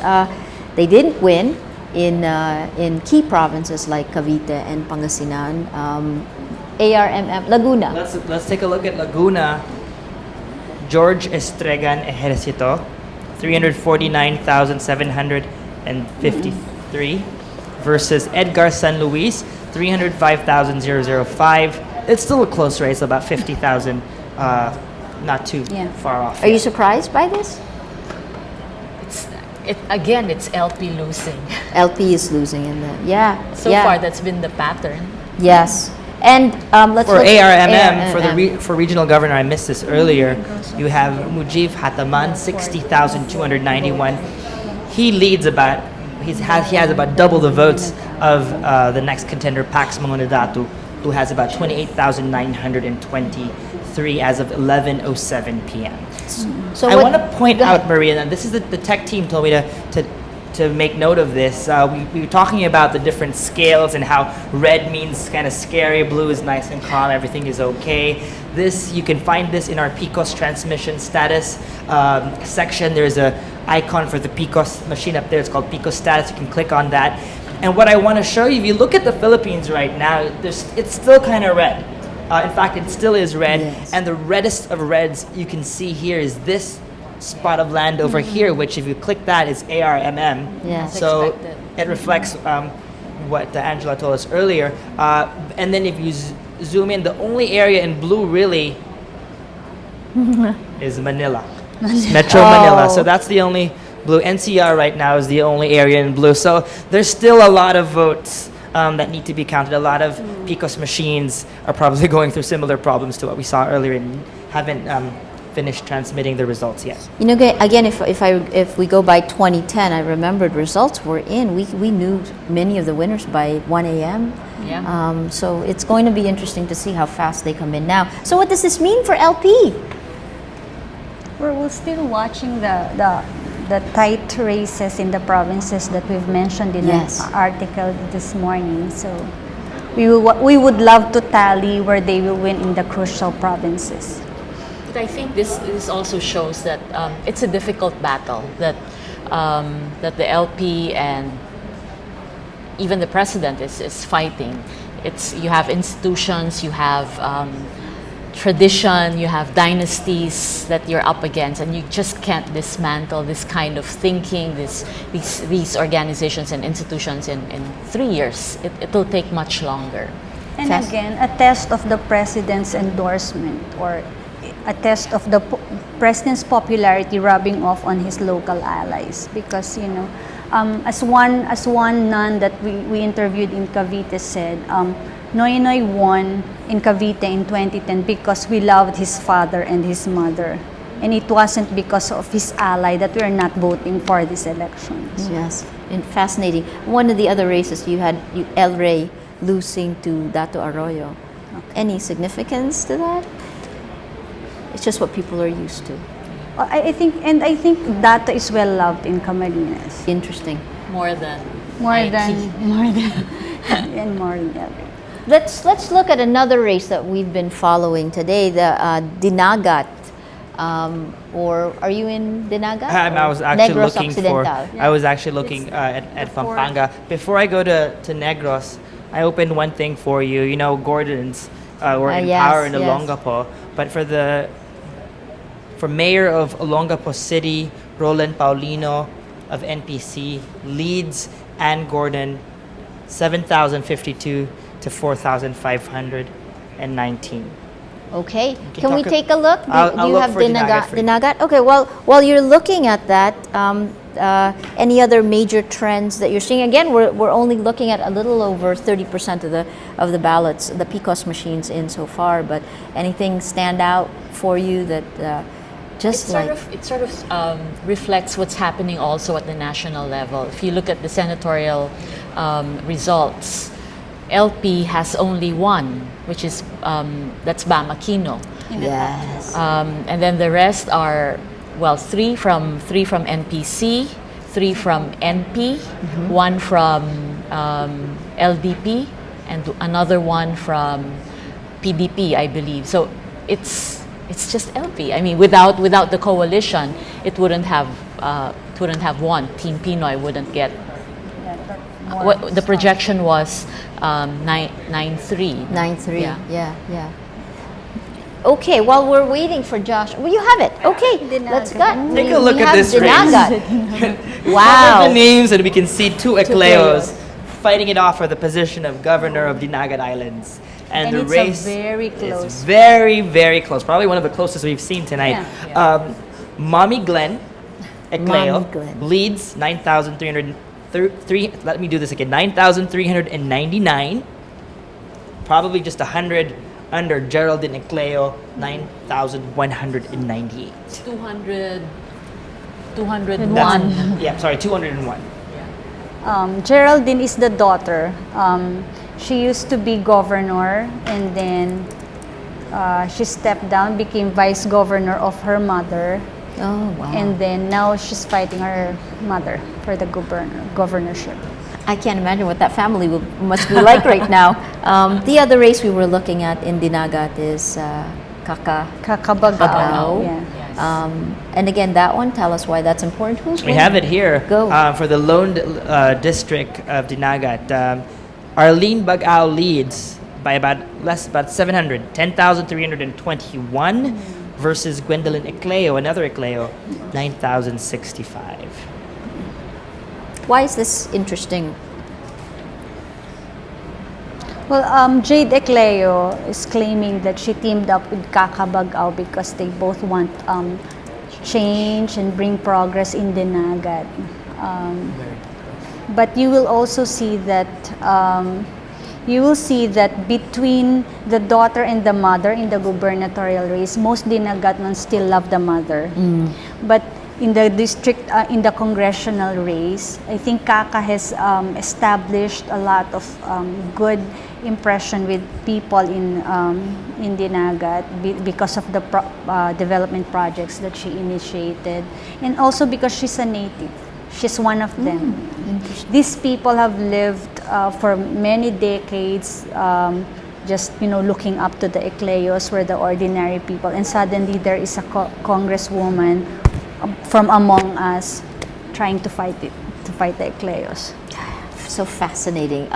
they didn't win in key provinces like Cavite and Pangasinan. ARMM Laguna. Let's take a look at Laguna. George Estregan Ejercito, 349,753 versus Edgar San Luis, 305,005. It's still a close race, about 50,000, not too far off. Are you surprised by this? It's LP losing. LP is losing in the So far, that's been the pattern. Yes. And let's for look ARMM, ARMM. for regional governor, I missed this earlier. You have Mujib Hataman, 60,291. He leads about. He has about double the votes of the next contender, Pax Mangonadatu, who has about 28,923 as of 11:07 p.m. So I what- want to point go ahead. out, Maria, and this is the tech team told me to make note of this. We were talking about the different scales and how red means kind of scary, blue is nice and calm, everything is okay. You can find this in our PCOS transmission status section. There's a icon for the PCOS machine up there. It's called PCOS status. You can click on that. And what I want to show you, if you look at the Philippines right now, it's still kind of red. In fact, it still is red. Yes. And the reddest of reds you can see here is this spot of land over here, which if you click that is ARMM. Yes. So Expected. it reflects what Angela told us earlier. And then if you zoom in, the only area in blue really is Manila. Metro Manila. So that's the only blue. NCR right now is the only area in blue. So there's still a lot of votes that need to be counted. A lot of PCOS machines are probably going through similar problems to what we saw earlier and haven't finished transmitting the results yet. You know, again, if we go by 2010, I remembered results were in. We knew many of the winners by 1 a.m. Yeah. So it's going to be interesting to see how fast they come in now. So what does this mean for LP? We're still watching the tight races in the provinces that we've mentioned in Yes. the article this morning. So we would love to tally where they will win in the crucial provinces. But I think this also shows that it's a difficult battle that the LP and even the president is fighting. You have institutions, you have tradition, you have dynasties that you're up against, and you just can't dismantle this kind of thinking, these organizations and institutions in 3 years. It'll take much longer. And again, a test of the president's endorsement, or a test of the president's popularity rubbing off on his local allies. Because, you know, as one nun that we interviewed in Cavite said, Noynoy won in Cavite in 2010 because we loved his father and his mother. And it wasn't because of his ally that we are not voting for these elections. Yes, and fascinating. One of the other races you had El Rey losing to Dato Arroyo. Okay. Any significance to that? It's just what people are used to. I think Dato is well loved in Camarines. Interesting. More than And more than that. Let's look at another race that we've been following today, the Dinagat. Or are you in Dinagat? I was actually Negros looking Occidental. for. I was actually looking at Pampanga. Before I go to Negros, I opened one thing for you. You know, Gordon's were in yes, power in yes. Olongapo, but for mayor of Olongapo City, Roland Paulino of NPC leads Ann Gordon 7,052 to 4,519. Okay. Can we take a look? Do I'll you look have for Dinagat for you. Dinagat? Okay. Well, while you're looking at that, any other major trends that you're seeing? Again, we're only looking at a little over 30% of the ballots, the PCOS machines in so far. But anything stand out for you that It sort of reflects what's happening also at the national level. If you look at the senatorial results, LP has only one, which is that's Bam Aquino. Yes. And then the rest are, well, three from NPC, three from NP, one from LDP, and another one from PDP, I believe. So it's just LP. I mean, without the coalition, it wouldn't have won. Team Pinoy wouldn't get. What the projection was 9-3. 9-3. Yeah. Yeah. Okay, while we're waiting for Josh, well, you have it. Okay, let's go. Take a look at this race. Dinagat. Wow. Wow. The names, and we can see two Ecleos fighting it off for the position of governor of Dinagat Islands. And the it's race very close. is very, very close. Probably one of the closest we've seen tonight. Mommy Glenn Ecleo Mommy Glenn. leads 9,303. Let me do this again. 9,399. Probably just 100 under Geraldine Ecleo, 9,198. 201. Yeah, sorry, 201. Geraldine is the daughter. She used to be governor, and then she stepped down, became vice governor of her mother, Oh, wow. and then now she's fighting her mother for the governorship. I can't imagine what that family must be like right now. The other race we were looking at in Dinagat is Kakabagao. Yeah. and again, that one, tell us why that's important. Who's We have it here. Go. For the Lone District of Dinagat. Arlene Bagao leads by about 700, 10,321 versus Gwendolyn Ecleo, another Ecleo, 9,065. Why is this interesting? Well, Jade Ecleo is claiming that she teamed up with Kakabagao because they both want change and bring progress in Dinagat. But you will also see that between the daughter and the mother in the gubernatorial race, most Dinagatans still love the mother. But in the district, in the congressional race, I think Kaka has established a lot of good impression with people in Dinagat because of the development projects that she initiated, and also because she's a native. She's one of them. These people have lived for many decades, just looking up to the Ecleos, were the ordinary people, and suddenly there is a congresswoman from among us trying to fight the Ecleos. So fascinating.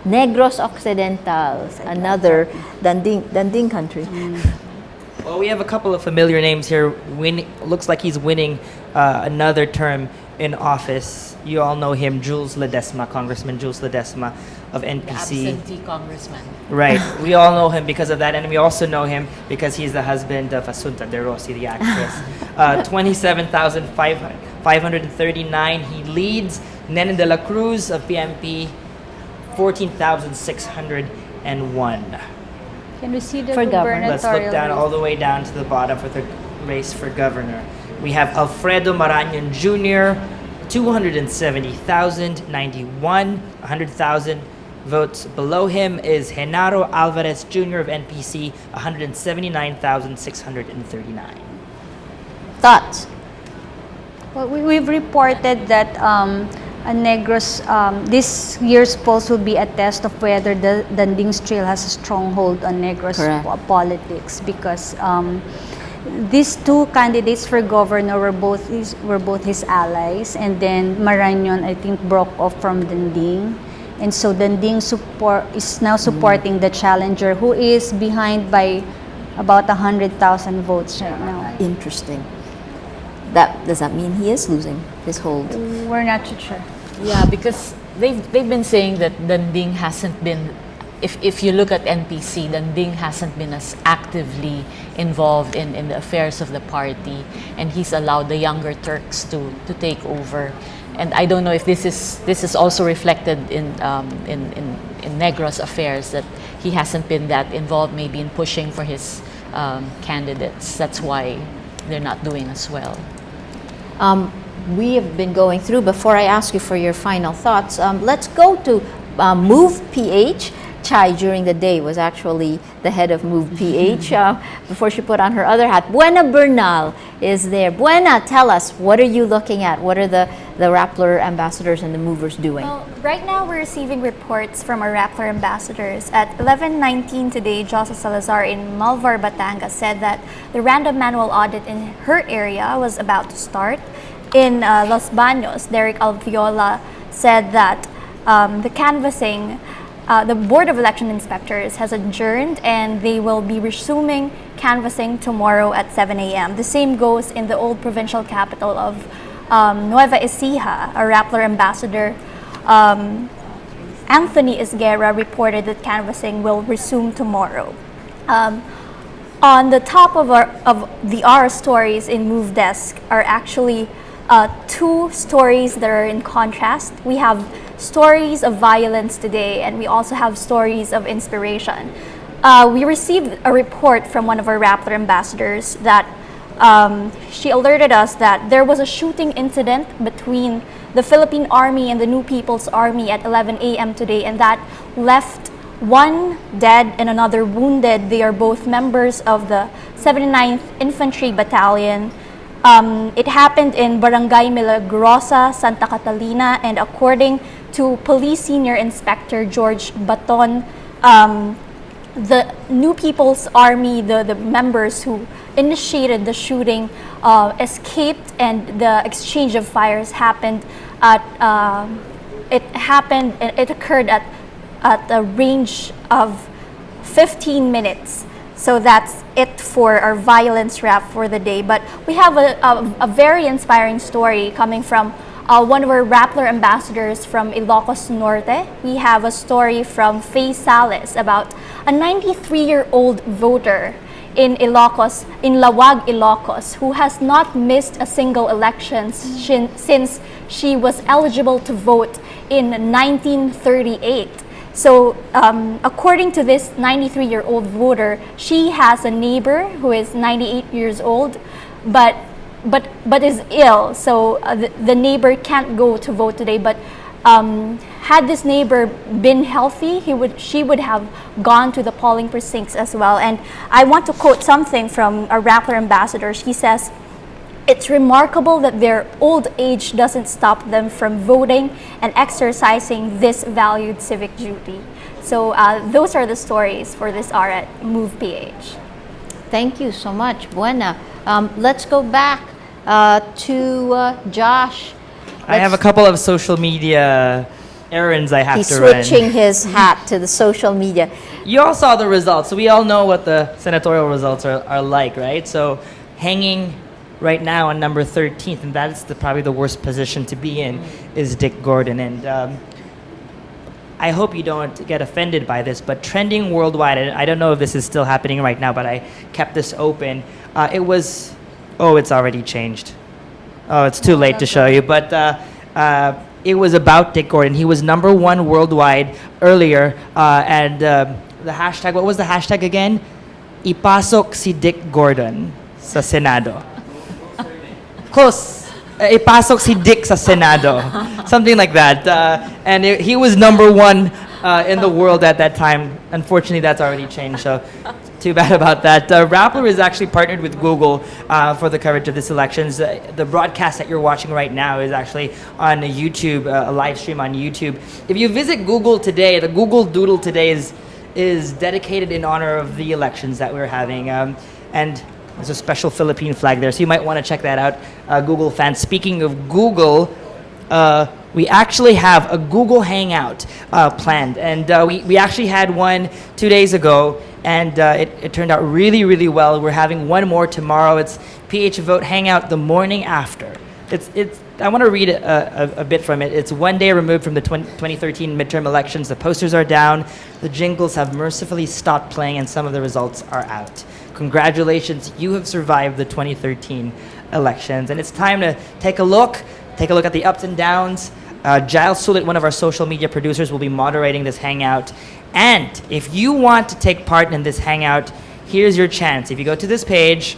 Negros Occidental, another Danding country. Well, we have a couple of familiar names here. Looks like he's winning another term in office. You all know him, Jules Ledesma, Congressman Jules Ledesma of NPC. Absentee congressman. Right. We all know him because of that, and we also know him because he's the husband of Asunta De Rossi, the actress. 27,539. He leads. Nene de la Cruz of PMP, 14,601. Can we see the For governor. Let's look down all the way down to the bottom for the race for governor. We have Alfredo Marañon Jr., 270,091, 100,000 votes. Below him is Genaro Alvarez Jr. of NPC, 179,639. Thoughts? Well, we've reported that Negros, this year's polls will be a test of whether the Danding's Trail has a stronghold on Negros politics, because these two candidates for governor were both his allies, and then Marañon, I think, broke off from Danding, and so Danding is now supporting the challenger, who is behind by about 100,000 votes right now. Interesting. Does that mean he is losing his hold? We're not too sure. Yeah, because they've been saying that Danding hasn't been, if you look at NPC, Danding hasn't been as actively involved in the affairs of the party, and he's allowed the younger Turks to take over. And I don't know if this is also reflected in Negros affairs, that he hasn't been that involved maybe in pushing for his candidates. That's why they're not doing as well. We have been going through, before I ask you for your final thoughts, let's go to Move PH. Chai, during the day, was actually the head of Move PH before she put on her other hat. Buena Bernal is there. Buena, tell us, what are you looking at? What are the Rappler ambassadors and the movers doing? Well, right now we're receiving reports from our Rappler ambassadors. At 11:19 today, Josa Salazar in Malvar, Batangas said that the random manual audit in her area was about to start. In Los Baños, Derek Alviola said that the canvassing, the Board of Election Inspectors has adjourned, and they will be resuming canvassing tomorrow at 7 a.m. The same goes in the old provincial capital of Nueva Ecija. A Rappler ambassador, Anthony Isguera, reported that canvassing will resume tomorrow. On the top of our stories in Move Desk are actually two stories that are in contrast. We have stories of violence today, and we also have stories of inspiration. We received a report from one of our Rappler ambassadors that she alerted us that there was a shooting incident between the Philippine Army and the New People's Army at 11 a.m. today, and that left one dead and another wounded. They are both members of the 79th Infantry Battalion. It happened in Barangay Milagrosa, Santa Catalina, and according to Police Senior Inspector George Baton, the New People's Army, the members who initiated the shooting, escaped, and the exchange of fires happened at it occurred at a range of 15 minutes. So that's it for our violence wrap for the day. But we have a very inspiring story coming from one of our Rappler ambassadors from Ilocos Norte. We have a story from Faye Salas about a 93-year-old voter in Ilocos, in Lawag, Ilocos, who has not missed a single election since she was eligible to vote in 1938. So according to this 93-year-old voter, she has a neighbor who is 98 years old, but is ill. So the neighbor can't go to vote today. But had this neighbor been healthy, she would have gone to the polling precincts as well. And I want to quote something from a Rappler ambassador. She says, "It's remarkable that their old age doesn't stop them from voting and exercising this valued civic duty." So those are the stories for this hour at Move PH. Thank you so much, Buena. Let's go back to Josh. I have a couple of social media errands I have He's to run. switching his hat to the social media. You all saw the results, so we all know what the senatorial results are like, right? So hanging right now on number 13th, and that's probably the worst position to be in, is Dick Gordon. And I hope you don't get offended by this, but trending worldwide, and I don't know if this is still happening right now, but I kept this open. It's already changed. Oh, it's too late to show you, but it was about Dick Gordon. He was number 1 worldwide earlier, and the hashtag, what was the hashtag again? Ipasok si Dick Gordon sa Senado. Close. Ipasok si Dick sa Senado. Something like that. And he was number 1 in the world at that time. Unfortunately, that's already changed, so too bad about that. Rappler is actually partnered with Google for the coverage of this elections. The broadcast that you're watching right now is actually on YouTube, a live stream on YouTube. If you visit Google today, the Google Doodle today is dedicated in honor of the elections that we're having. And there's a special Philippine flag there, so you might want to check that out, Google fans. Speaking of Google, we actually have a Google Hangout planned, and we actually had one 2 days ago, and it turned out really, really well. We're having one more tomorrow. It's PHvote Hangout the morning after. I want to read a bit from it. It's 1 day removed from the 2013 midterm elections. The posters are down, the jingles have mercifully stopped playing, and some of the results are out. Congratulations, you have survived the 2013 elections. And it's time to take a look at the ups and downs. Giles Sulit, one of our social media producers, will be moderating this hangout. And if you want to take part in this hangout, here's your chance. If you go to this page,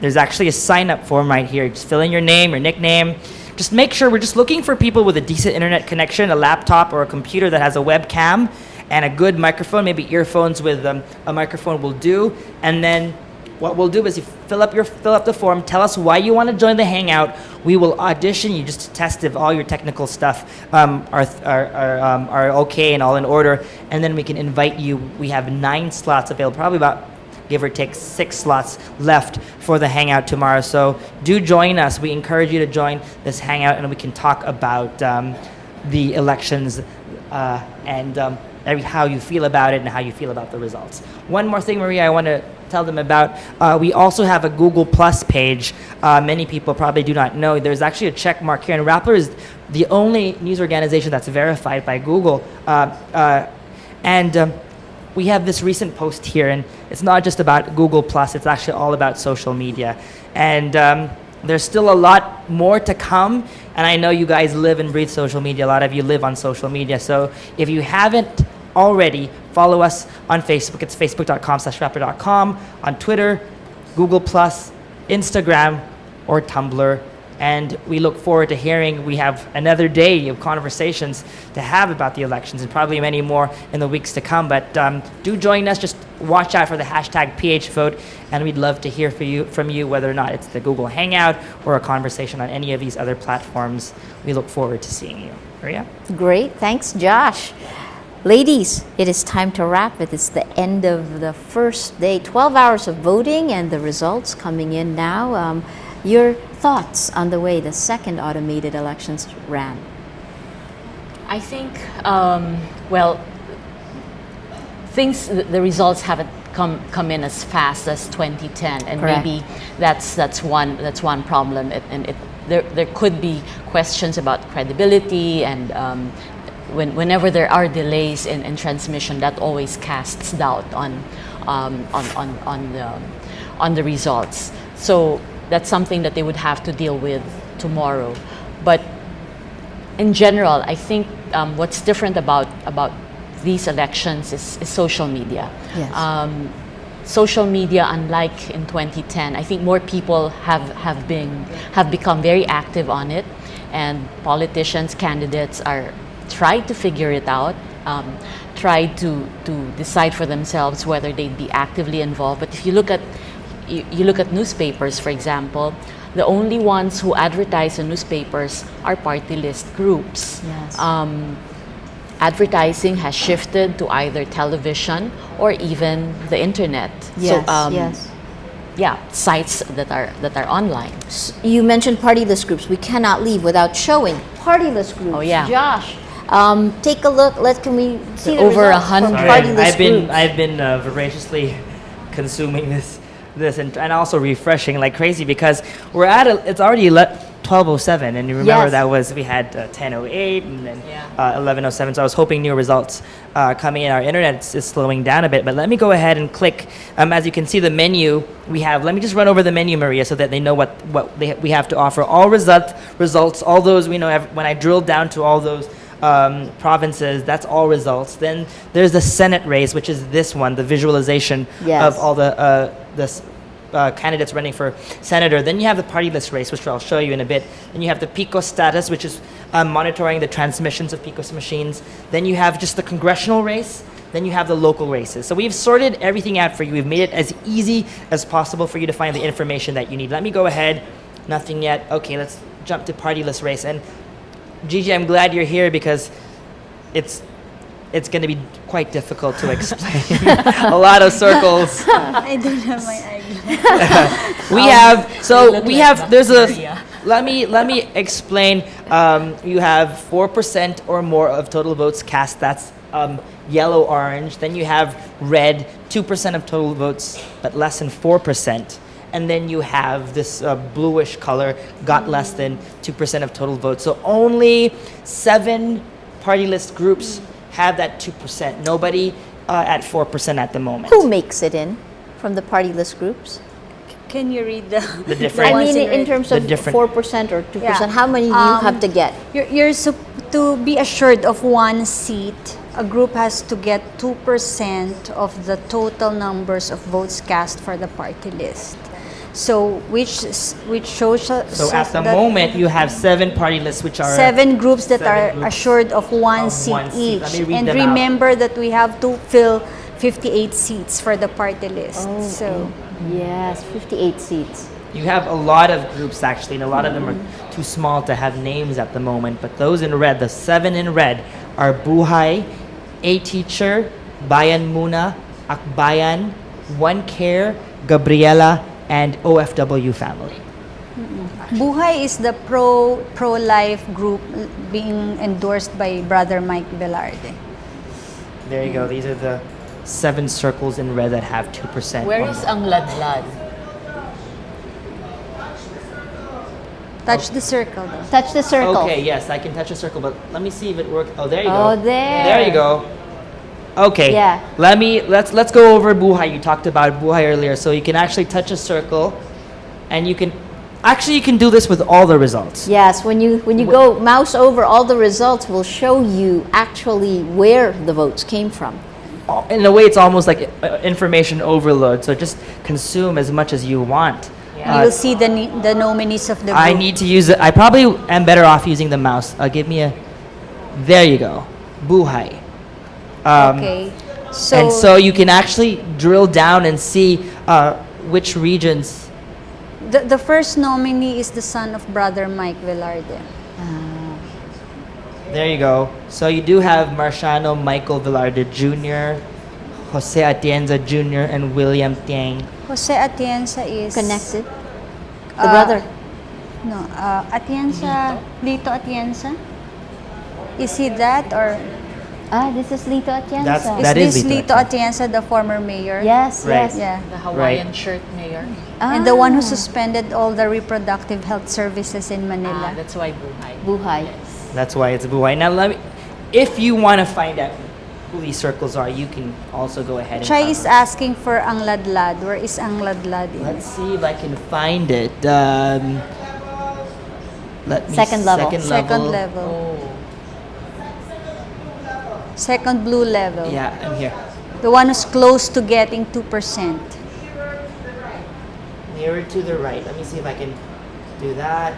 there's actually a sign-up form right here. Just fill in your name, your nickname. Just make sure we're just looking for people with a decent internet connection, a laptop or a computer that has a webcam, and a good microphone. Maybe earphones with a microphone will do. And then what we'll do is you fill up the form, tell us why you want to join the hangout. We will audition you just to test if all your technical stuff are okay and all in order, and then we can invite you. We have 9 slots available, probably about give or take 6 slots left for the hangout tomorrow. So do join us. We encourage you to join this hangout, and we can talk about the elections and how you feel about it and how you feel about the results. One more thing, Maria, I want to tell them about. We also have a Google Plus page. Many people probably do not know. There's actually a check mark here, and Rappler is the only news organization that's verified by Google. We have this recent post here, and it's not just about Google Plus, it's actually all about social media. And there's still a lot more to come, and I know you guys live and breathe social media. A lot of you live on social media, so if you haven't already, follow us on Facebook. It's facebook.com/rappler.com, on Twitter, Google Plus, Instagram, or Tumblr. And we look forward to hearing. We have another day of conversations to have about the elections, and probably many more in the weeks to come. But do join us. Just watch out for the hashtag PHvote, and we'd love to hear from you, whether or not it's the Google Hangout or a conversation on any of these other platforms. We look forward to seeing you. Maria? Great. Thanks, Josh. Ladies, it is time to wrap it. It's the end of the first day, 12 hours of voting, and the results coming in now. Your thoughts on the way the second automated elections ran? I think, the results haven't come in as fast as 2010, and Correct. maybe that's one problem. There could be questions about credibility, and whenever there are delays in transmission, that always casts doubt on the results. So that's something that they would have to deal with tomorrow. But in general, I think what's different about these elections is social media. Yes. Social media, unlike in 2010, I think more people have become very active on it, and politicians, candidates are trying to figure it out, try to decide for themselves whether they'd be actively involved. But if you look at newspapers, for example, the only ones who advertise in newspapers are party list groups. Yes. Advertising has shifted to either television or even the internet. Yes, So, yes. yeah, sites that are online. You mentioned party list groups. We cannot leave without showing party list groups. Oh, yeah. Josh, Take a look. Can we see the Over results from 100. party list groups? I've been voraciously consuming this and also refreshing like crazy because we're at it's already 12:07 and you remember Yes. that was we had 10:08 and then Yeah. 11:07, so I was hoping new results coming in. Our internet is slowing down a bit, but let me go ahead and click. As you can see, the menu we have. Let me just run over the menu, Maria, so that they know what we have to offer. All results, all those we know. When I drilled down to all those provinces, that's all results. Then there's the Senate race, which is this one, the visualization Yes. of all the candidates running for senator. Then you have the party list race, which I'll show you in a bit. Then you have the PICO status, which is monitoring the transmissions of PICO's machines. Then you have just the congressional race. Then you have the local races. So we've sorted everything out for you. We've made it as easy as possible for you to find the information that you need. Let me go ahead. Nothing yet. Okay, let's jump to party list race. And Gigi, I'm glad you're here because it's going to be quite difficult to explain. A lot of circles. I don't have my idea. There's a, let me explain. You have 4% or more of total votes cast. That's yellow, orange. Then you have red, 2% of total votes, but less than 4%. And then you have this bluish color, got less than 2% of total votes. So only 7 party list groups have that 2%. Nobody at 4% at the moment. Who makes it in from the party list groups? Can you read the different- I ones mean, in red? terms The of different- 4% or 2%, Yeah. how many do you have to get? You're to be assured of one seat. A group has to get 2% of the total numbers of votes cast for the party list. So which shows So at the moment, you have 7 party lists, which are 7 groups that 7 are groups assured of one of seat one seat. each. Let me read And them out. remember that we have to fill 58 seats for the party list. Oh, So yes, 58 seats. You have a lot of groups actually, and a lot of them are too small to have names at the moment. But those in red, the 7 in red, are Buhay, A Teacher, Bayan Muna, Akbayan, One Care, Gabriela, and OFW Family. Buhay is the pro-life group being endorsed by Brother Mike Velarde. There you go. These are the 7 circles in red that have 2%. Where or is more. ang ladlad? Touch the circle though. Touch the circle. Okay, yes, I can touch a circle, but let me see if it works. Oh, there you Oh, go. there. There you go. Okay. Yeah. Let's go over Buhay. You talked about Buhay earlier, so you can actually touch a circle, and you can do this with all the results. Yes, when you go mouse over, all the results will show you actually where the votes came from. In a way, it's almost like information overload. So just consume as much as you want. You will see the nominees of the group. I need to use it. I probably am better off using the mouse. Give me a. There you go, Buhay. Okay. And so you can actually drill down and see which regions. The first nominee is the son of Brother Mike Velarde. There you go. So you do have Marciano Michael Velarde Jr., Jose Atienza Jr., and William Tieng. Jose Atienza is Connected. The brother. No, Atienza, Lito Atienza. Is he that or This is Lito Atienza. That's- is That this is Lito Lito Atienza, the former mayor? Yes, Right. yes. Yeah. The Hawaiian shirt mayor. And the one who suspended all the reproductive health services in Manila. That's why Buhay. Buhay. That's why it's Buhay. Now, if you want to find out who these circles are, you can also go ahead and. Chai find is them. asking for Ang Ladlad. Where is Ang Ladlad? Let's see if I can find it. Second level. Second level. Oh. Second blue level. Yeah, I'm here. The one who's close to getting 2%. Nearer to the right. Let me see if I can do that.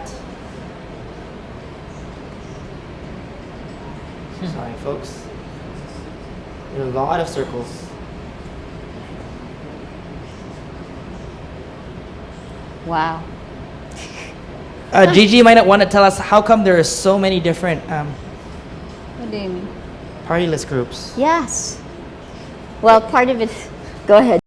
Sorry, folks. There are a lot of circles. Wow. Gigi might not want to tell us how come there are so many different What do you mean? party list groups. Yes. Well, part of it. Go ahead.